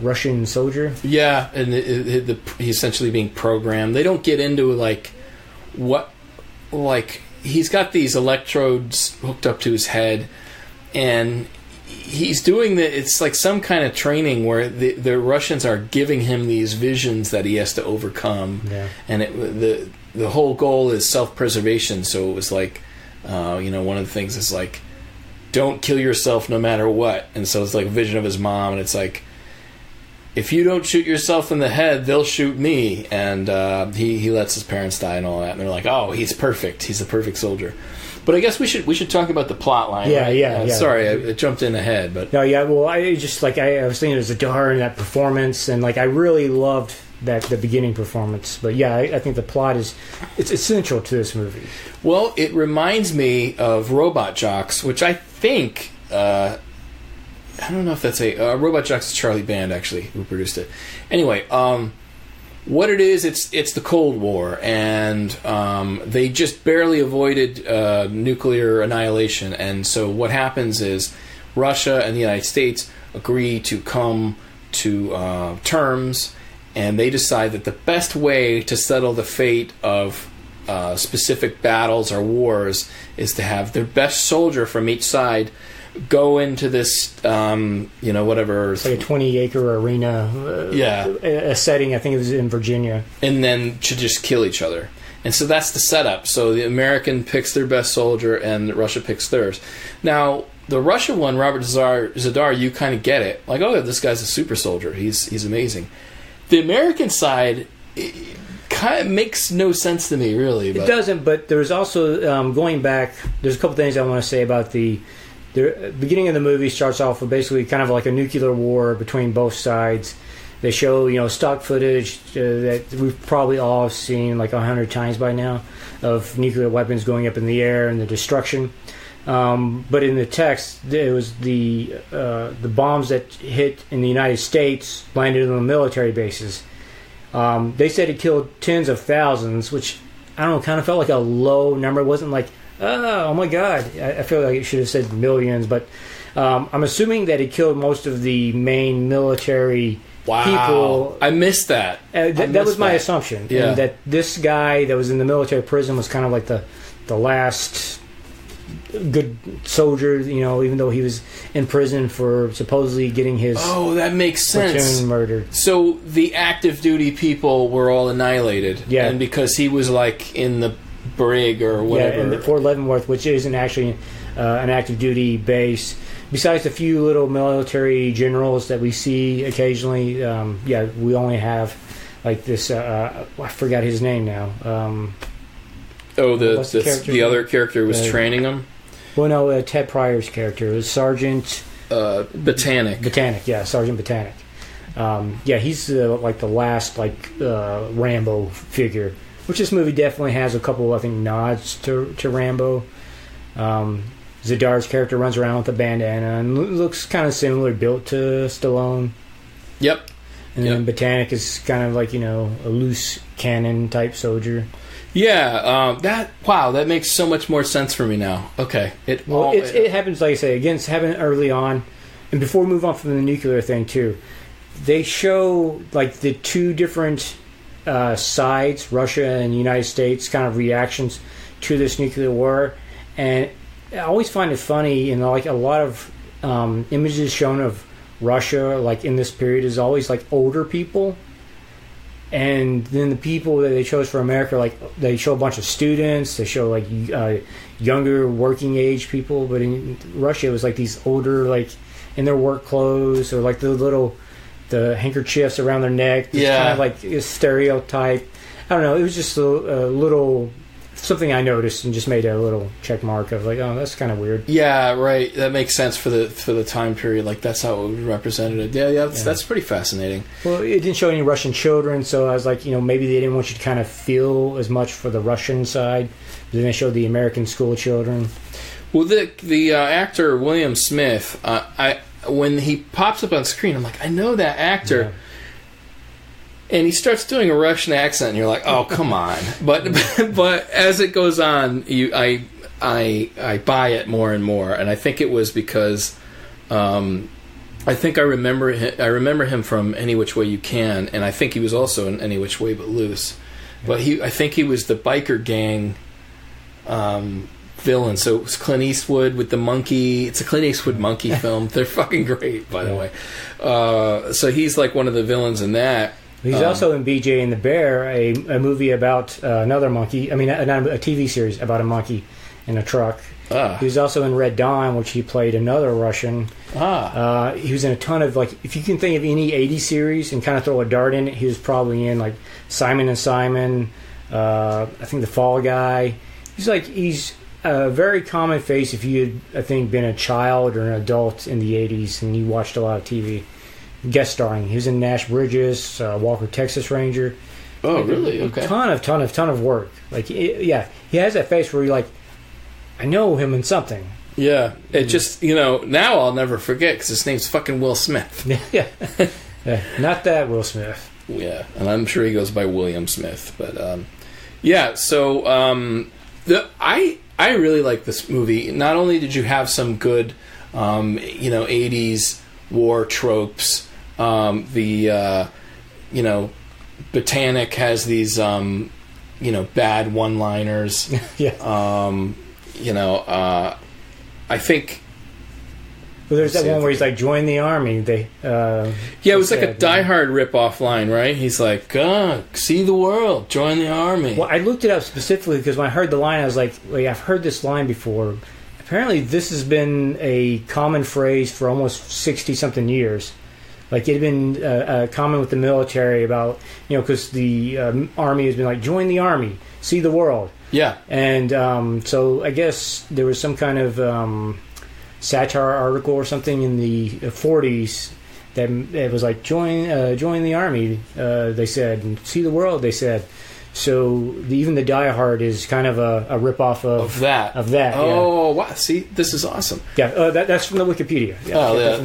Russian soldier. Yeah, and he's essentially being programmed. They don't get into he's got these electrodes hooked up to his head, and he's doing it's like some kind of training where the Russians are giving him these visions that he has to overcome. Yeah. And the whole goal is self-preservation. So it was like, one of the things is like, don't kill yourself no matter what. And so it's like a vision of his mom, and it's like, if you don't shoot yourself in the head, they'll shoot me. And he lets his parents die and all that. And they're like, oh, he's perfect. He's the perfect soldier. But I guess we should talk about the plot line. Yeah, right? yeah. Sorry, I jumped in ahead, but no, yeah. Well, I just like I was thinking of Zadar and that performance, and like I really loved the beginning performance. But yeah, I think the plot it's essential to this movie. Well, it reminds me of Robot Jocks, which I think I don't know if that's Robot Jocks is Charlie Band actually who produced it. Anyway, what it is, it's the Cold War, and they just barely avoided nuclear annihilation. And so what happens is Russia and the United States agree to come to terms, and they decide that the best way to settle the fate of specific battles or wars is to have their best soldier from each side go into this, whatever. It's like a 20-acre arena. A setting, I think it was in Virginia. And then to just kill each other. And so that's the setup. So the American picks their best soldier, and Russia picks theirs. Now, the Russian one, Robert Zadar, you kind of get it. Like, oh, this guy's a super soldier. He's amazing. The American side, it kind of makes no sense to me, really. It doesn't, but there's also, going back, there's a couple things I want to say about the beginning of the movie starts off with basically kind of like a nuclear war between both sides. They show, stock footage that we've probably all seen like 100 times by now of nuclear weapons going up in the air and the destruction. But in the text, it was the bombs that hit in the United States landed on the military bases. They said it killed tens of thousands, which I don't know, kind of felt like a low number. It wasn't like, oh my God, I feel like it should have said millions, but I'm assuming that it killed most of the main military people. I missed that. That was my assumption. Yeah. And that this guy that was in the military prison was kind of like the last good soldier, even though he was in prison for supposedly getting his that makes sense. Platoon murdered. So the active duty people were all annihilated. Yeah. And because he was like in the brig or whatever. Yeah, in Fort Leavenworth, which isn't actually an active duty base. besides a few little military generals that we see occasionally, we only have like this. I forgot his name now. The other character was training him. Well, no, Ted Pryor's character was Sergeant Botanic. Botanic, yeah, Sergeant Botanic. He's like the last Rambo figure, which this movie definitely has a couple, I think, nods to Rambo. Zidar's character runs around with a bandana and looks kind of similar built to Stallone. Yep. And then Botanic is kind of like, a loose cannon type soldier. Yeah, that makes so much more sense for me now. Okay. It happens, like I say, again, it's happening early on. And before we move on from the nuclear thing, too, they show, like, the two different sides, Russia and the United States, kind of reactions to this nuclear war. And I always find it funny, like, a lot of images shown of Russia, like, in this period is always, like, older people. And then the people that they chose for America, like, they show a bunch of students, they show, like, younger working age people. But in Russia, it was, like, these older, like, in their work clothes, or, like, the handkerchiefs around their neck. It's kind of like a stereotype. I don't know. It was just a little something I noticed and just made a little check mark of like, oh, that's kind of weird. Yeah, right. That makes sense for the time period. Like that's how it represented it. Yeah. That's pretty fascinating. Well, it didn't show any Russian children, so I was like, maybe they didn't want you to kind of feel as much for the Russian side. But then they showed the American school children. Well, the actor William Smith, when he pops up on screen, I'm like, I know that actor. Yeah. And he starts doing a Russian accent, and you're like, "Oh, come on!" But as it goes on, I buy it more and more, and I think it was because I think I remember him from Any Which Way You Can, and I think he was also in Any Which Way But Loose. But I think he was the biker gang villain. So it was Clint Eastwood with the monkey. It's a Clint Eastwood monkey film. They're fucking great, by the way. So he's like one of the villains in that. He's also in BJ and the Bear, a movie about another monkey. I mean, a TV series about a monkey in a truck. He was also in Red Dawn, which he played another Russian. He was in a ton of, like, if you can think of any 80s series and kind of throw a dart in it, he was probably in, like, Simon and Simon, I think The Fall Guy. He's a very common face if you had, I think, been a child or an adult in the 80s and you watched a lot of TV. Guest starring. He was in Nash Bridges, Walker, Texas Ranger. Oh, really? Okay. Ton of work. Like, he has that face where you're like, I know him in something. Yeah. It just, now I'll never forget because his name's fucking Will Smith. Yeah. Not that Will Smith. Yeah. And I'm sure he goes by William Smith. But, so I really like this movie. Not only did you have some good, 80s war tropes, Botanic has these bad one-liners. I think there's that one where he's like, join the army. It was like a Die Hard rip-off line, right? He's like, see the world, join the army. Well, I looked it up specifically because when I heard the line, I was like, I've heard this line before. Apparently this has been a common phrase for almost 60-something years. Like, it had been common with the military about, because the army has been like, join the army, see the world. Yeah. And so I guess there was some kind of satire article or something in the 40s that it was like, join the army, they said, and see the world, they said. So even the Die Hard is kind of a rip-off of that. Oh, wow. See, this is awesome. Yeah, that's from the Wikipedia. Yeah,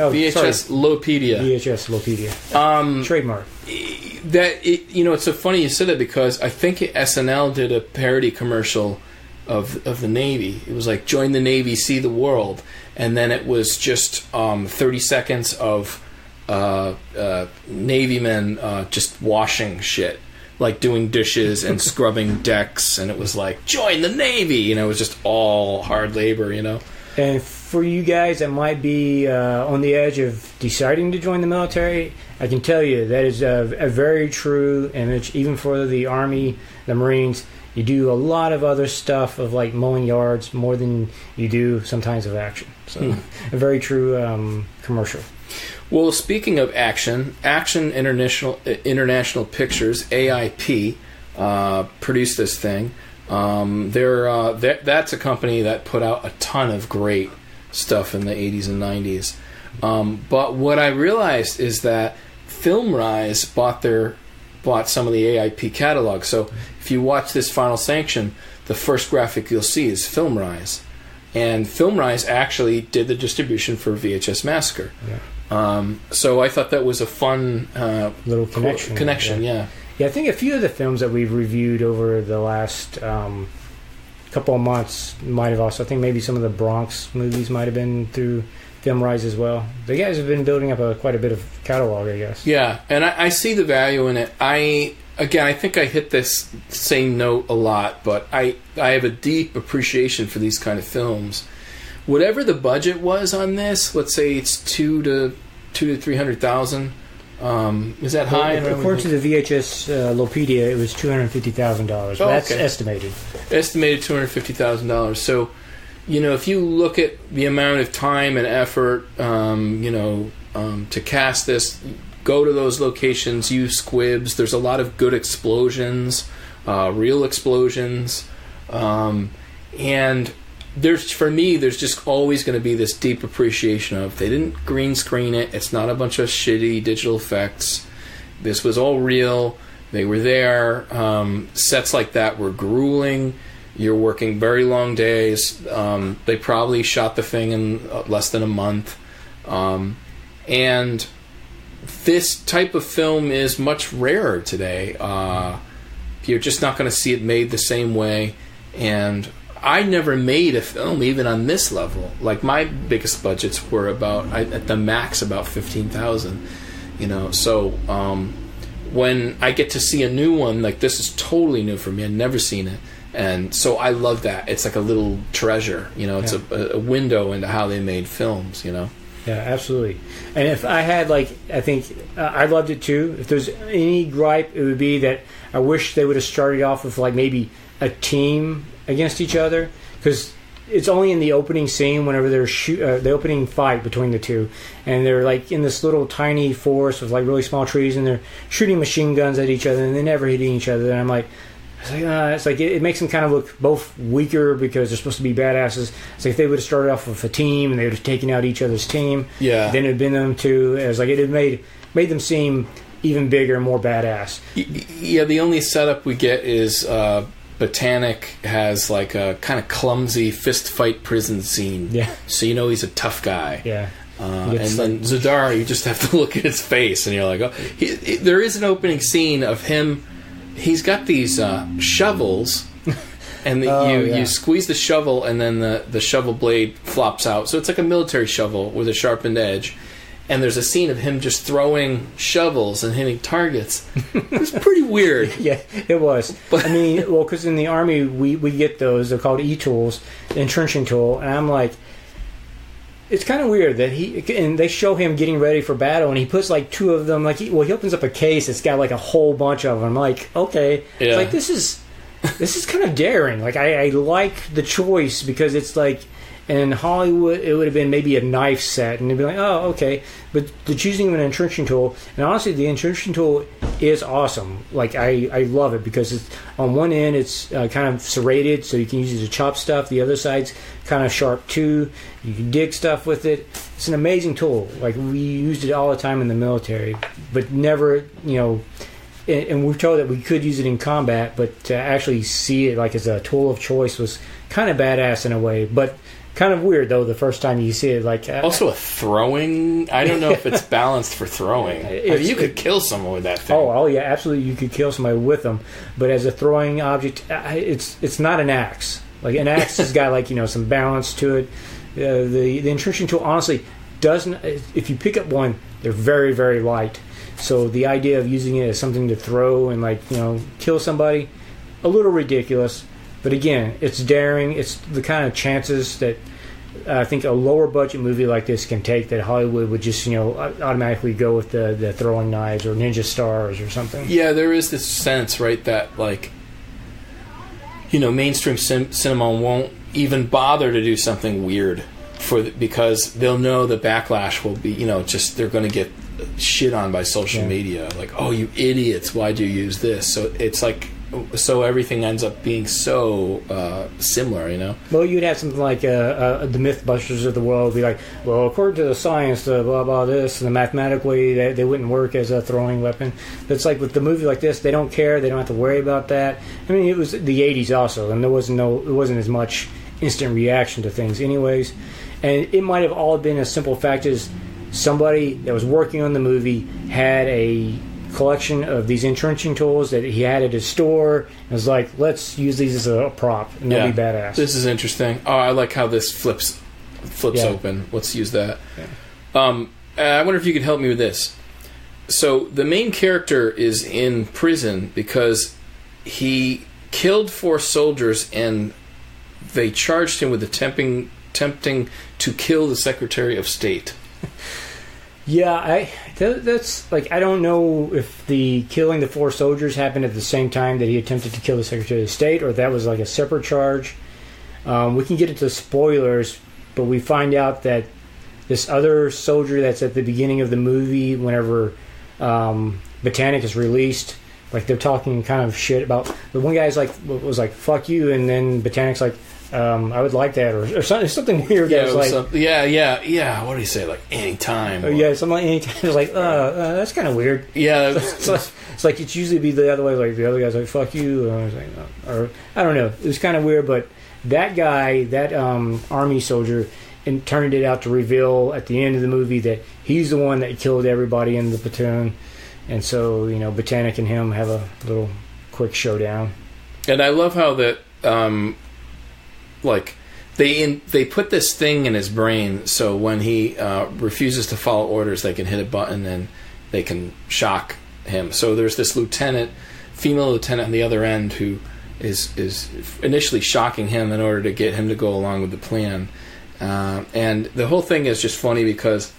VHS Lopedia. VHS Lopedia. Trademark. It's so funny you said that because I think SNL did a parody commercial of the Navy. It was like, join the Navy, see the world. And then it was just 30 seconds of Navy men just washing shit. Like doing dishes and scrubbing decks, and it was like, join the Navy, it was just all hard labor, And for you guys that might be on the edge of deciding to join the military, I can tell you that is a very true image. Even for the Army, the Marines, you do a lot of other stuff of like mowing yards more than you do sometimes of action. So a very true commercial. Well, speaking of Action International Pictures, AIP, produced this thing. That's a company that put out a ton of great stuff in the 80s and 90s. But what I realized is that FilmRise bought some of the AIP catalog. So if you watch this Final Sanction, the first graphic you'll see is FilmRise. And FilmRise actually did the distribution for VHS Massacre. Yeah. So I thought that was a fun little connection. Yeah. Yeah, I think a few of the films that we've reviewed over the last couple of months might have also, I think maybe some of the Bronx movies might have been through FilmRise as well. The guys have been building up quite a bit of catalog, I guess. Yeah, and I see the value in it. I think I hit this same note a lot, but I have a deep appreciation for these kind of films. Whatever the budget was on this, let's say it's $200,000 to $300,000. Is that high? According to the VHS Lopedia, it was $250,000. That's estimated. Estimated $250,000. So, if you look at the amount of time and effort, to cast this, go to those locations, use squibs. There's a lot of good explosions, real explosions, and there's just always going to be this deep appreciation of they didn't green screen it. It's not a bunch of shitty digital effects. This was all real. They were there. Sets like that were grueling. You're working very long days. They probably shot the thing in less than a month. And this type of film is much rarer today. You're just not going to see it made the same way. And I never made a film even on this level. Like my biggest budgets were at the max about $15,000. So when I get to see a new one, like this is totally new for me. I'd never seen it, and so I love that. It's like a little treasure. It's a window into how they made films. Yeah, absolutely. And if I had I think I loved it too. If there's any gripe, it would be that I wish they would have started off with maybe a team against each other, because it's only in the opening scene whenever they're the opening fight between the two, and they're in this little tiny forest with really small trees, and they're shooting machine guns at each other, and they're never hitting each other. And I'm it makes them kind of look both weaker because they're supposed to be badasses. It's like if they would have started off with a team and they would have taken out each other's team, then it would have been them two. It had made them seem even bigger and more badass. Yeah, the only setup we get is Botanic has a kind of clumsy fist fight prison scene. Yeah. So he's a tough guy. Yeah. And then Zadar, you just have to look at his face and you're like, oh. There is an opening scene of him. He's got these shovels, and you squeeze the shovel, and then the shovel blade flops out. So it's like a military shovel with a sharpened edge. And there's a scene of him just throwing shovels and hitting targets. It was pretty weird. Yeah, it was. But because in the Army, we get those. They're called E-tools, the entrenching tool. And I'm like, it's kind of weird that they show him getting ready for battle, and he puts two of them, he opens up a case. It's got a whole bunch of them. I'm like, okay. Yeah. It's this is kind of daring. I like the choice because it's in Hollywood, it would have been maybe a knife set, and they'd be like, oh, okay. But the choosing of an entrenching tool, and honestly, the entrenching tool is awesome. I love it because it's, on one end, it's kind of serrated, so you can use it to chop stuff. The other side's kind of sharp, too. You can dig stuff with it. It's an amazing tool. We used it all the time in the military, but never, and we're told that we could use it in combat, but to actually see it as a tool of choice was kind of badass in a way. But kind of weird though the first time you see it. Also a throwing. I don't know if it's balanced for throwing. You could kill someone with that thing. Oh yeah, absolutely. You could kill somebody with them. But as a throwing object, it's not an axe. An axe has got some balance to it. The entrenching tool honestly doesn't. If you pick up one, they're very, very light. So the idea of using it as something to throw and kill somebody, a little ridiculous. But again, it's daring. It's the kind of chances that I think a lower budget movie like this can take that Hollywood would just automatically go with the throwing knives or ninja stars or something. Yeah, there is this sense, right, that like mainstream cinema won't even bother to do something weird because they'll know the backlash will be just they're going to get shit on by social media, like, oh, you idiots, why'd you use this? So it's like, so everything ends up being so similar, Well, you'd have something like the Mythbusters of the world be like, well, according to the science, the blah blah this, and the mathematically they wouldn't work as a throwing weapon. But it's like with the movie like this, they don't care, they don't have to worry about that. I mean, it was the '80s also, and it wasn't as much instant reaction to things, anyways. And it might have all been as simple fact as somebody that was working on the movie had a collection of these entrenching tools that he had at his store and was like, let's use these as a prop and they'll be badass. This is interesting. Oh, I like how this flips open. Let's use that. I wonder if you could help me with this. So the main character is in prison because he killed 4 soldiers and they charged him with attempting to kill the Secretary of State. Yeah, that's like, I don't know if the killing the 4 soldiers happened at the same time that he attempted to kill the Secretary of State, or if that was like a separate charge. We can get into spoilers, but we find out that this other soldier that's at the beginning of the movie, whenever Botanic is released, like they're talking kind of shit about the one guy's like was like fuck you, and then Botanic's like, I would like that, or something weird. Yeah, what do you say? Like anytime. Something like anytime. It's like, that's kind of weird. Yeah, it's like it's usually be the other way. Like the other guy's like, "Fuck you," or, I was like, or I don't know. It was kind of weird, but that guy, that army soldier, and turned it out to reveal at the end of the movie that he's the one that killed everybody in the platoon, and so Botanic and him have a little quick showdown. And I love how that. Like they put this thing in his brain, so when he refuses to follow orders, they can hit a button and they can shock him. So there's this female lieutenant on the other end who is initially shocking him in order to get him to go along with the plan. And the whole thing is just funny because,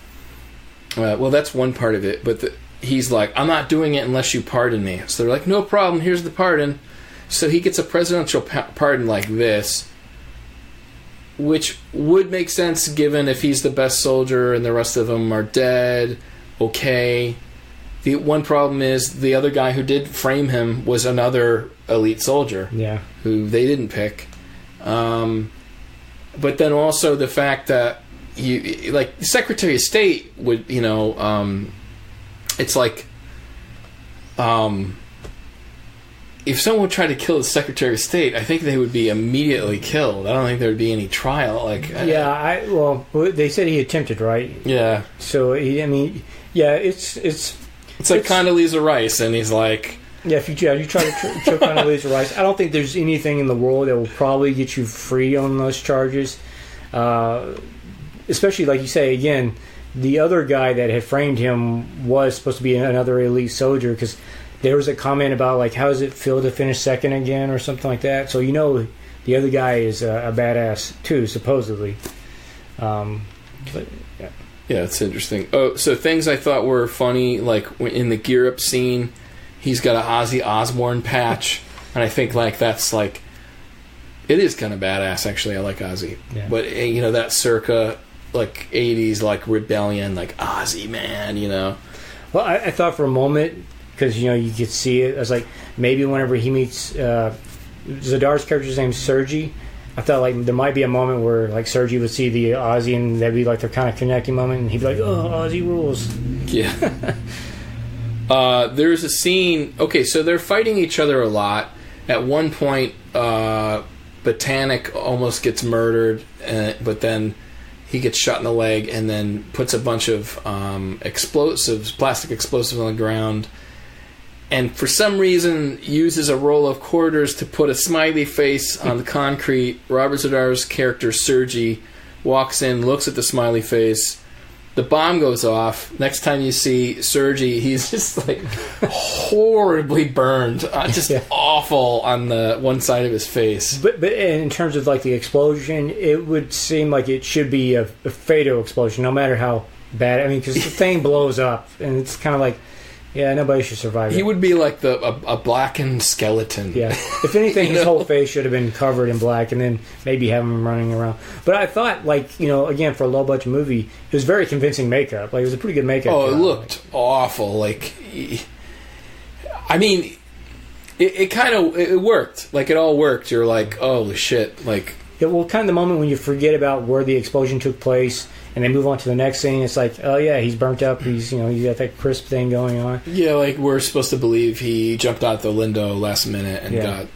that's one part of it. But he's like, I'm not doing it unless you pardon me. So they're like, no problem, here's the pardon. So he gets a presidential pardon like this, which would make sense given if he's the best soldier and the rest of them are dead. Okay. The one problem is the other guy who did frame him was another elite soldier. Yeah. Who they didn't pick. But then also the fact that the Secretary of State would, it's like, if someone tried to kill the Secretary of State, I think they would be immediately killed. I don't think there would be any trial. They said he attempted, right? Yeah. So it's like Condoleezza Rice, and he's like, if you try to kill Condoleezza Rice, I don't think there's anything in the world that will probably get you free on those charges. Especially like you say again, the other guy that had framed him was supposed to be another elite soldier because. There was a comment about, like, how does it feel to finish second again or something like that. So, the other guy is a badass, too, supposedly. Yeah, it's interesting. Oh, so things I thought were funny, like, in the Gear Up scene, he's got an Ozzy Osbourne patch. And I think, like, that's, like, it is kind of badass, actually. I like Ozzy. Yeah. But, that circa, like, 80s, like, rebellion, like, Ozzy, man, Well, I thought for a moment... Because, you could see it. I was like, maybe whenever he meets... Zadar's character's name's Sergi. I thought, like, there might be a moment where, like, Sergi would see the Ozzy and that'd be, like, their kind of connecting moment. And he'd be like, oh, Ozzy rules. Yeah. There's a scene... Okay, so they're fighting each other a lot. At one point, Botanic almost gets murdered, but then... He gets shot in the leg and then puts a bunch of plastic explosives on the ground. And for some reason uses a roll of quarters to put a smiley face on the concrete. Robert Zadar's character Sergi walks in, looks at the smiley face. The bomb goes off. Next time you see Sergei, he's just like horribly burned, just awful on the one side of his face. But in terms of like the explosion, it would seem like it should be a fatal explosion, no matter how bad. I mean, because the thing blows up, and it's kind of like, yeah, nobody should survive it. He would be like a blackened skeleton. Yeah. If anything, his whole face should have been covered in black, and then maybe have him running around. But I thought, like, again, for a low-budget movie, it was very convincing makeup. Like, it was a pretty good makeup. Oh, it looked awful. Like, I mean, it worked. Like, it all worked. You're like, oh, shit. Like, yeah, well, kind of the moment when you forget about where the explosion took place, and they move on to the next scene, it's like, oh yeah, he's burnt up. He's he's got that crisp thing going on. Yeah, like we're supposed to believe he jumped out the window last minute and got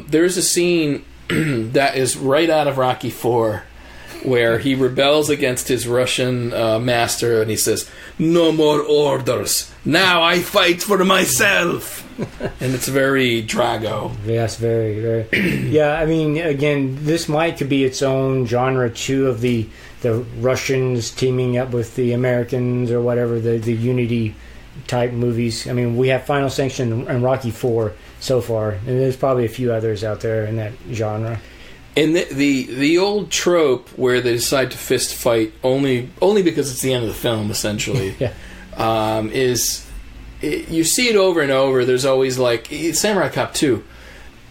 There's a scene that is right out of Rocky IV where he rebels against his Russian master, and he says, "No more orders. Now I fight for myself." And it's very Drago. Yes, very, very. Yeah, I mean, again, this could be its own genre too, of the Russians teaming up with the Americans or whatever, the unity type movies. I mean, we have Final Sanction and Rocky IV so far, and there's probably a few others out there in that genre. And the old trope where they decide to fist fight only because it's the end of the film, essentially, is you see it over and over. There's always like Samurai Cop 2.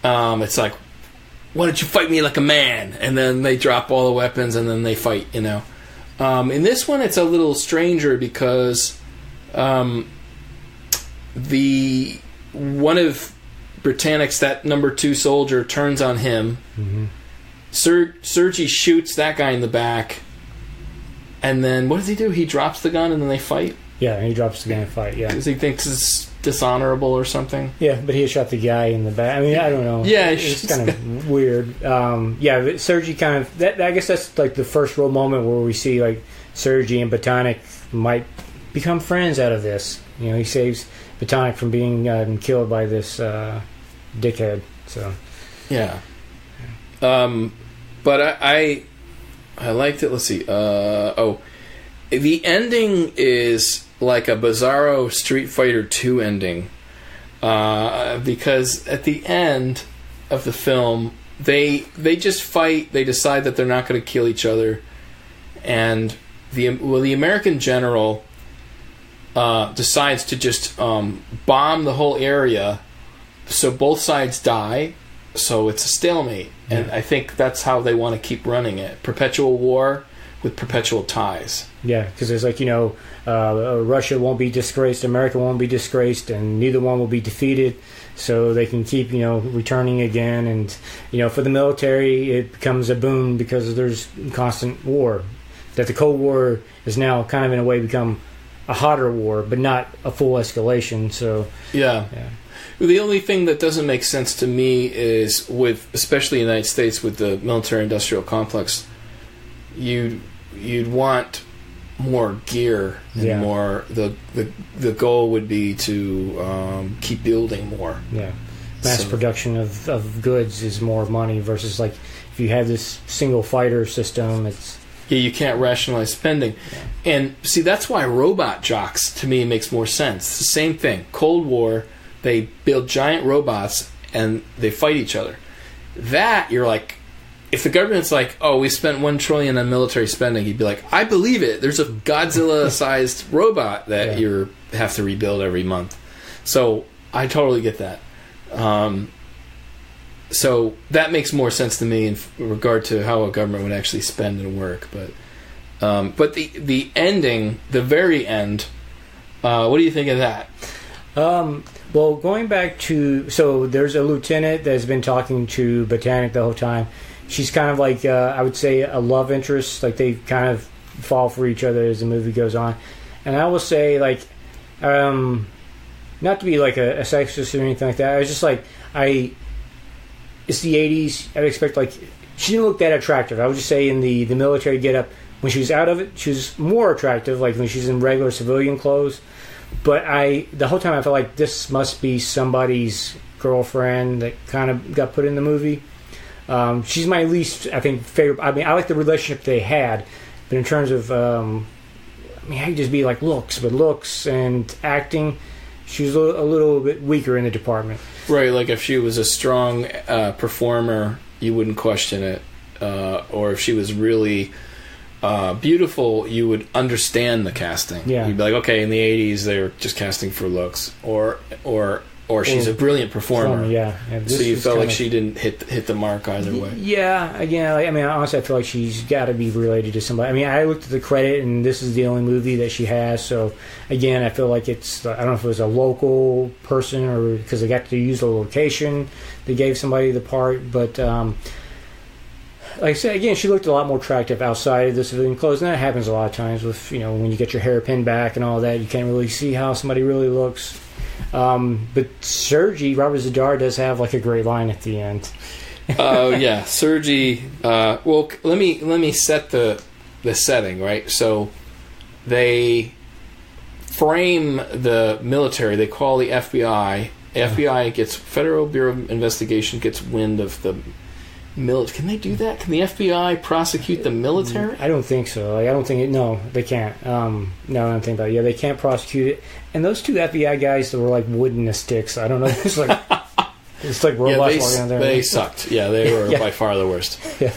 It's like, why don't you fight me like a man? And then they drop all the weapons and then they fight. In this one, it's a little stranger because the one of Britannic's, that number 2 soldier, turns on him. Mm-hmm. Sergei shoots that guy in the back, and then what does he do? He drops the gun and then they fight? Yeah, he drops the gun and fight, yeah. Because he thinks it's dishonorable or something? Yeah, but he shot the guy in the back. I mean, I don't know. Yeah, it's kind of weird. But Sergei kind of... I guess that's like the first real moment where we see like Sergei and Botanic might become friends out of this. He saves Botanic from being killed by this dickhead. So yeah. But I liked it. Let's see. The ending is like a Bizarro Street Fighter 2 ending, because at the end of the film, they just fight. They decide that they're not going to kill each other, and the American general decides to just bomb the whole area, so both sides die. So it's a stalemate, and I think that's how they want to keep running it. Perpetual war with perpetual ties. Yeah, because there's like, Russia won't be disgraced, America won't be disgraced, and neither one will be defeated, so they can keep, returning again. And, for the military, it becomes a boon because there's constant war. That the Cold War is now kind of in a way become a hotter war, but not a full escalation, so... Yeah. The only thing that doesn't make sense to me is especially in the United States, with the military-industrial complex, you'd want more gear and more. The goal would be to keep building more. Yeah, mass production of goods is more money versus like if you have this single fighter system, it's. Yeah, you can't rationalize spending. Yeah. And see, that's why Robot Jocks to me makes more sense. It's the same thing. Cold War. They build giant robots and they fight each other. That, you're like, if the government's like, oh, we spent $1 trillion on military spending, you'd be like, I believe it. There's a Godzilla-sized robot that you have to rebuild every month. So I totally get that. So that makes more sense to me in regard to how a government would actually spend and work. But the ending, the very end, what do you think of that? Well, going back to... So, there's a lieutenant that's been talking to Botanic the whole time. She's kind of like, I would say, a love interest. Like, they kind of fall for each other as the movie goes on. And I will say, like... not to be, like, a sexist or anything like that. I was just like... It's the 80s. I'd expect, like... She didn't look that attractive. I would just say in the military get-up, when she was out of it, she was more attractive, like when she's in regular civilian clothes. But the whole time I felt like this must be somebody's girlfriend that kind of got put in the movie. She's my least, I think, favorite. I mean, I like the relationship they had, But in terms of, I could just be like looks and acting, she was a little bit weaker in the department. Right, like if she was a strong performer, you wouldn't question it. Or if she was really beautiful, you would understand the casting. Yeah. You'd be like, okay, in the 80s, they were just casting for looks. Or she's a brilliant performer. Yeah. So you felt like she didn't hit the mark either way. Yeah, again, honestly, I feel like she's got to be related to somebody. I looked at the credit, and this is the only movie that she has. So, again, I feel like it's, I don't know if it was a local person or because they got to use the location, they gave somebody the part. But, like I said, again, she looked a lot more attractive outside of the civilian clothes. And that happens a lot of times with, when you get your hair pinned back and all that, you can't really see how somebody really looks. But Sergei, Robert Zadar, does have like a great line at the end. Yeah, Sergei. Well, let me set the setting, right? So they frame the military. They call the FBI. FBI gets Federal Bureau of Investigation gets wind of the military. Can they do that? Can the FBI prosecute the military? I don't think so. I don't think no, they can't. No, I don't think about it. Yeah, they can't prosecute it. And those two FBI guys that were like wood in the sticks. I don't know. It's like robots walking out there. They sucked. Yeah, they were by far the worst. Yeah.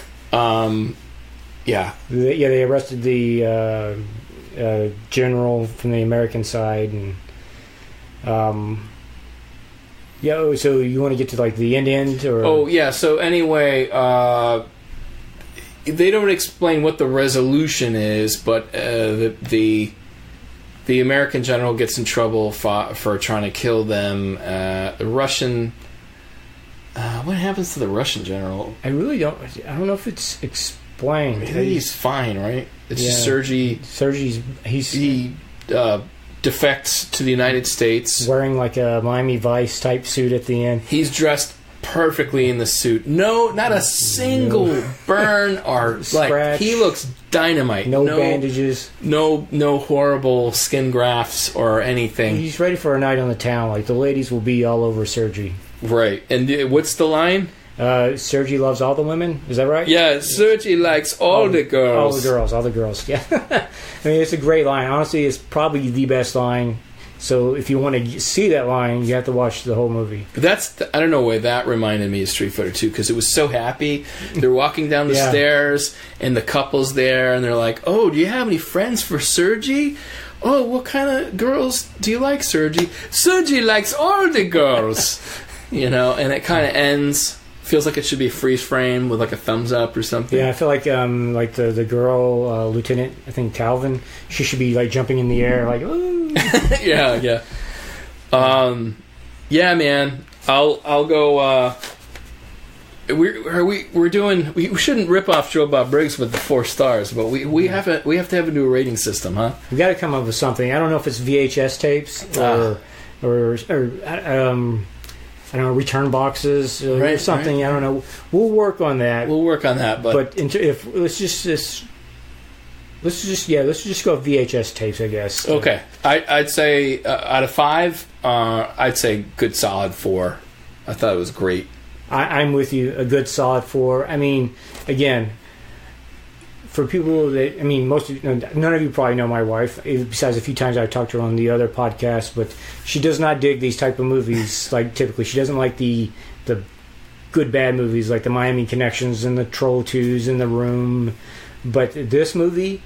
Yeah. They arrested the general from the American side, and so you want to get to like the end, or? Oh yeah. So anyway, they don't explain what the resolution is, but the American general gets in trouble for trying to kill them. The Russian. What happens to the Russian general? I don't know if it's explained. I think he's fine, right? It's just Sergei. He defects to the United States, wearing like a Miami Vice type suit at the end. He's dressed perfectly in the suit. No, not a single burn or scratch. He looks dynamite. No bandages. No horrible skin grafts or anything. He's ready for a night on the town. Like the ladies will be all over Sergei. Right. And what's the line? Sergei loves all the women. Is that right? Yeah, Sergei likes all the girls. All the girls. Yeah. It's a great line. Honestly, it's probably the best line. So if you want to see that line, you have to watch the whole movie. I don't know why that reminded me of Street Fighter 2, because it was so happy. They're walking down the stairs, and the couple's there, and they're like, oh, do you have any friends for Sergei? Oh, what kind of girls do you like, Sergei? Sergei likes all the girls. And it kind of ends. Feels like it should be freeze frame with like a thumbs up or something. Yeah, I feel like the girl Lieutenant, I think Calvin, she should be like jumping in the air like ooh. yeah. Yeah, man. I'll go. We shouldn't rip off Joe Bob Briggs with the 4 stars, but we have to have a new rating system, huh? We got to come up with something. I don't know if it's VHS tapes or I don't know, return boxes or something. Right. I don't know. We'll work on that. But if let's just go VHS tapes, I guess. Okay, I'd say out of 5, I'd say good solid 4. I thought it was great. I'm with you. A good solid 4. Again, for people that none of you probably know my wife. Besides a few times I've talked to her on the other podcast, but she does not dig these type of movies. Like typically, she doesn't like the good bad movies like the Miami Connections and the Troll 2s and The Room. But this movie,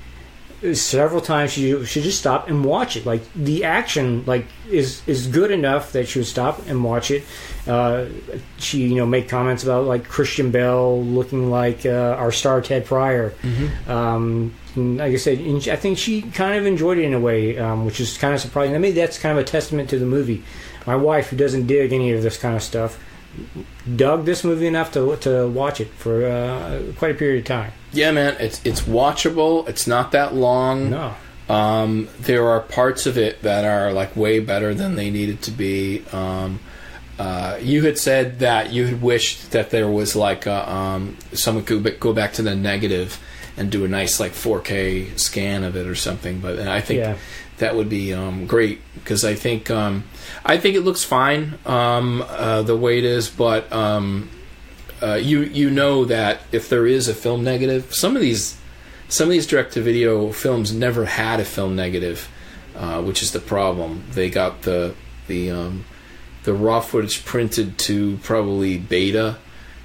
several times she should just stop and watch it. Like the action, is good enough that she would stop and watch it. She made comments about like Christian Bale looking like our star Ted Pryor. Mm-hmm. Like I said, I think she kind of enjoyed it in a way, which is kind of surprising. I mean, that's kind of a testament to the movie. My wife, who doesn't dig any of this kind of stuff, dug this movie enough to watch it for quite a period of time. Yeah, man, it's watchable. It's not that long. No. There are parts of it that are like way better than they needed to be. You had said that you had wished that there was like someone could go back to the negative and do a nice like 4K scan of it or something. But I think that would be great, because I think it looks fine the way it is. But you know that if there is a film negative, some of these some of these direct-to-video films never had a film negative, which is the problem. They got the raw footage printed to probably beta,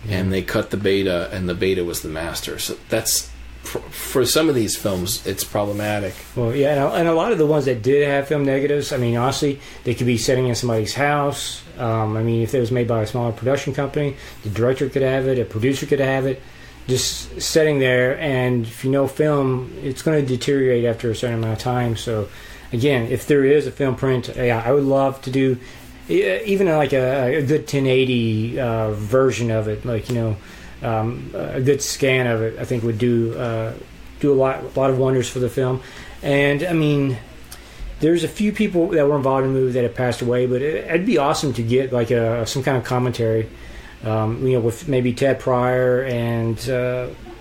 and they cut the beta, and the beta was the master. So that's, for some of these films, it's problematic. Well, yeah, and a lot of the ones that did have film negatives, I mean, honestly, they could be setting in somebody's house. I mean, if it was made by a smaller production company, the director could have it, a producer could have it, just sitting there. And if you know film, it's going to deteriorate after a certain amount of time. So, again, if there is a film print, yeah, I would love to do even like a good 1080 version of it, like, you know, a good scan of it, I think would do a lot of wonders for the film. And I mean, there's a few people that were involved in the movie that have passed away, but it'd be awesome to get like some kind of commentary, you know, with maybe Ted Pryor and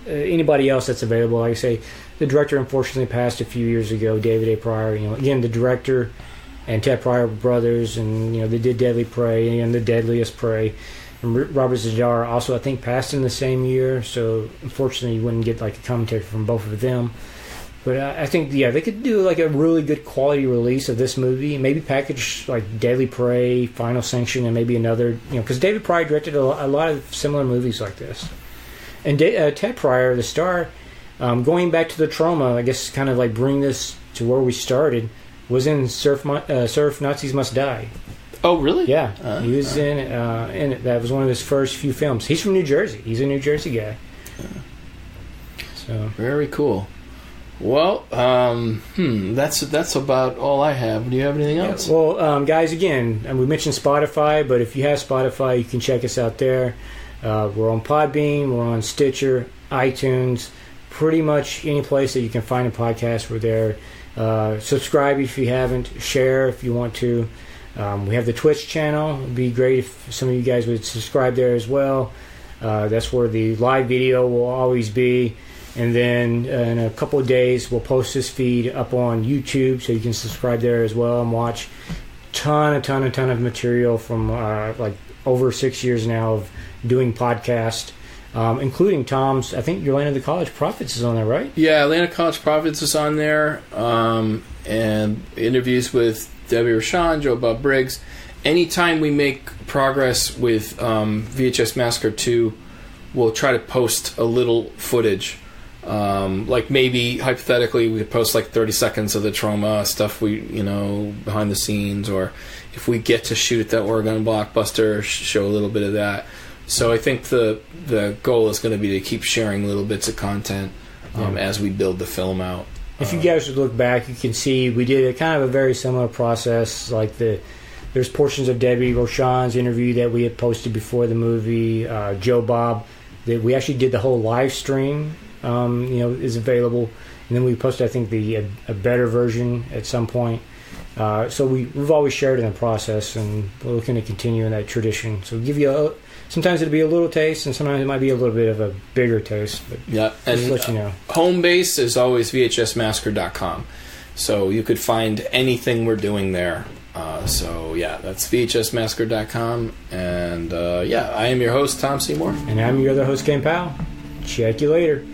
anybody else that's available. Like I say, the director unfortunately passed a few years ago, David A. Pryor. You know, again, the director and Ted Pryor were brothers, and you know, they did Deadly Prey and The Deadliest Prey. And Robert Zadar also, I think, passed in the same year, so unfortunately you wouldn't get like a commentary from both of them. But I think, yeah, they could do like a really good quality release of this movie, maybe package like Deadly Prey, Final Sanction, and maybe another, you know, because David Pryor directed a lot of similar movies like this. And Ted Pryor, the star, going back to the Troma, I guess kind of like bring this to where we started, was in Surf Nazis Must Die. Oh, really? Yeah, he was in it. That was one of his first few films. He's from New Jersey. He's a New Jersey guy. So very cool. Well, that's about all I have. Do you have anything else? Yeah, well, guys, again, we mentioned Spotify, but if you have Spotify, you can check us out there. We're on Podbean, we're on Stitcher, iTunes, pretty much any place that you can find a podcast, we're there. Subscribe if you haven't, share if you want to. We have the Twitch channel. It'd be great if some of you guys would subscribe there as well. That's where the live video will always be. And then in a couple of days, we'll post this feed up on YouTube, so you can subscribe there as well and watch a ton of material from like over 6 years now of doing podcast, including Tom's. I think your Land of the College Prophets is on there, right? Yeah, Land of College Prophets is on there, and interviews with Davy, Roshan, Joe Bob Briggs. Anytime we make progress with VHS Massacre 2, we'll try to post a little footage. Like maybe hypothetically we could post like 30 seconds of the Troma stuff, we, you know, behind the scenes, or if we get to shoot at that Oregon Blockbuster, show a little bit of that. So I think the goal is going to be to keep sharing little bits of content as we build the film out. If you guys would look back, you can see we did a kind of a very similar process. Like there's portions of Debbie Roshan's interview that we had posted before the movie. Joe Bob, that we actually did the whole live stream. You know, is available, and then we posted, I think, a better version at some point. So we've always shared in the process, and we're looking to continue in that tradition. So give you sometimes it'll be a little taste, and sometimes it might be a little bit of a bigger taste. But yeah, and just let you know. Home base is always VHSmassacre.com, so you could find anything we're doing there. So yeah, that's VHSmassacre.com, and yeah, I am your host, Tom Seymour, and I'm your other host, Ken Powell. Check you later.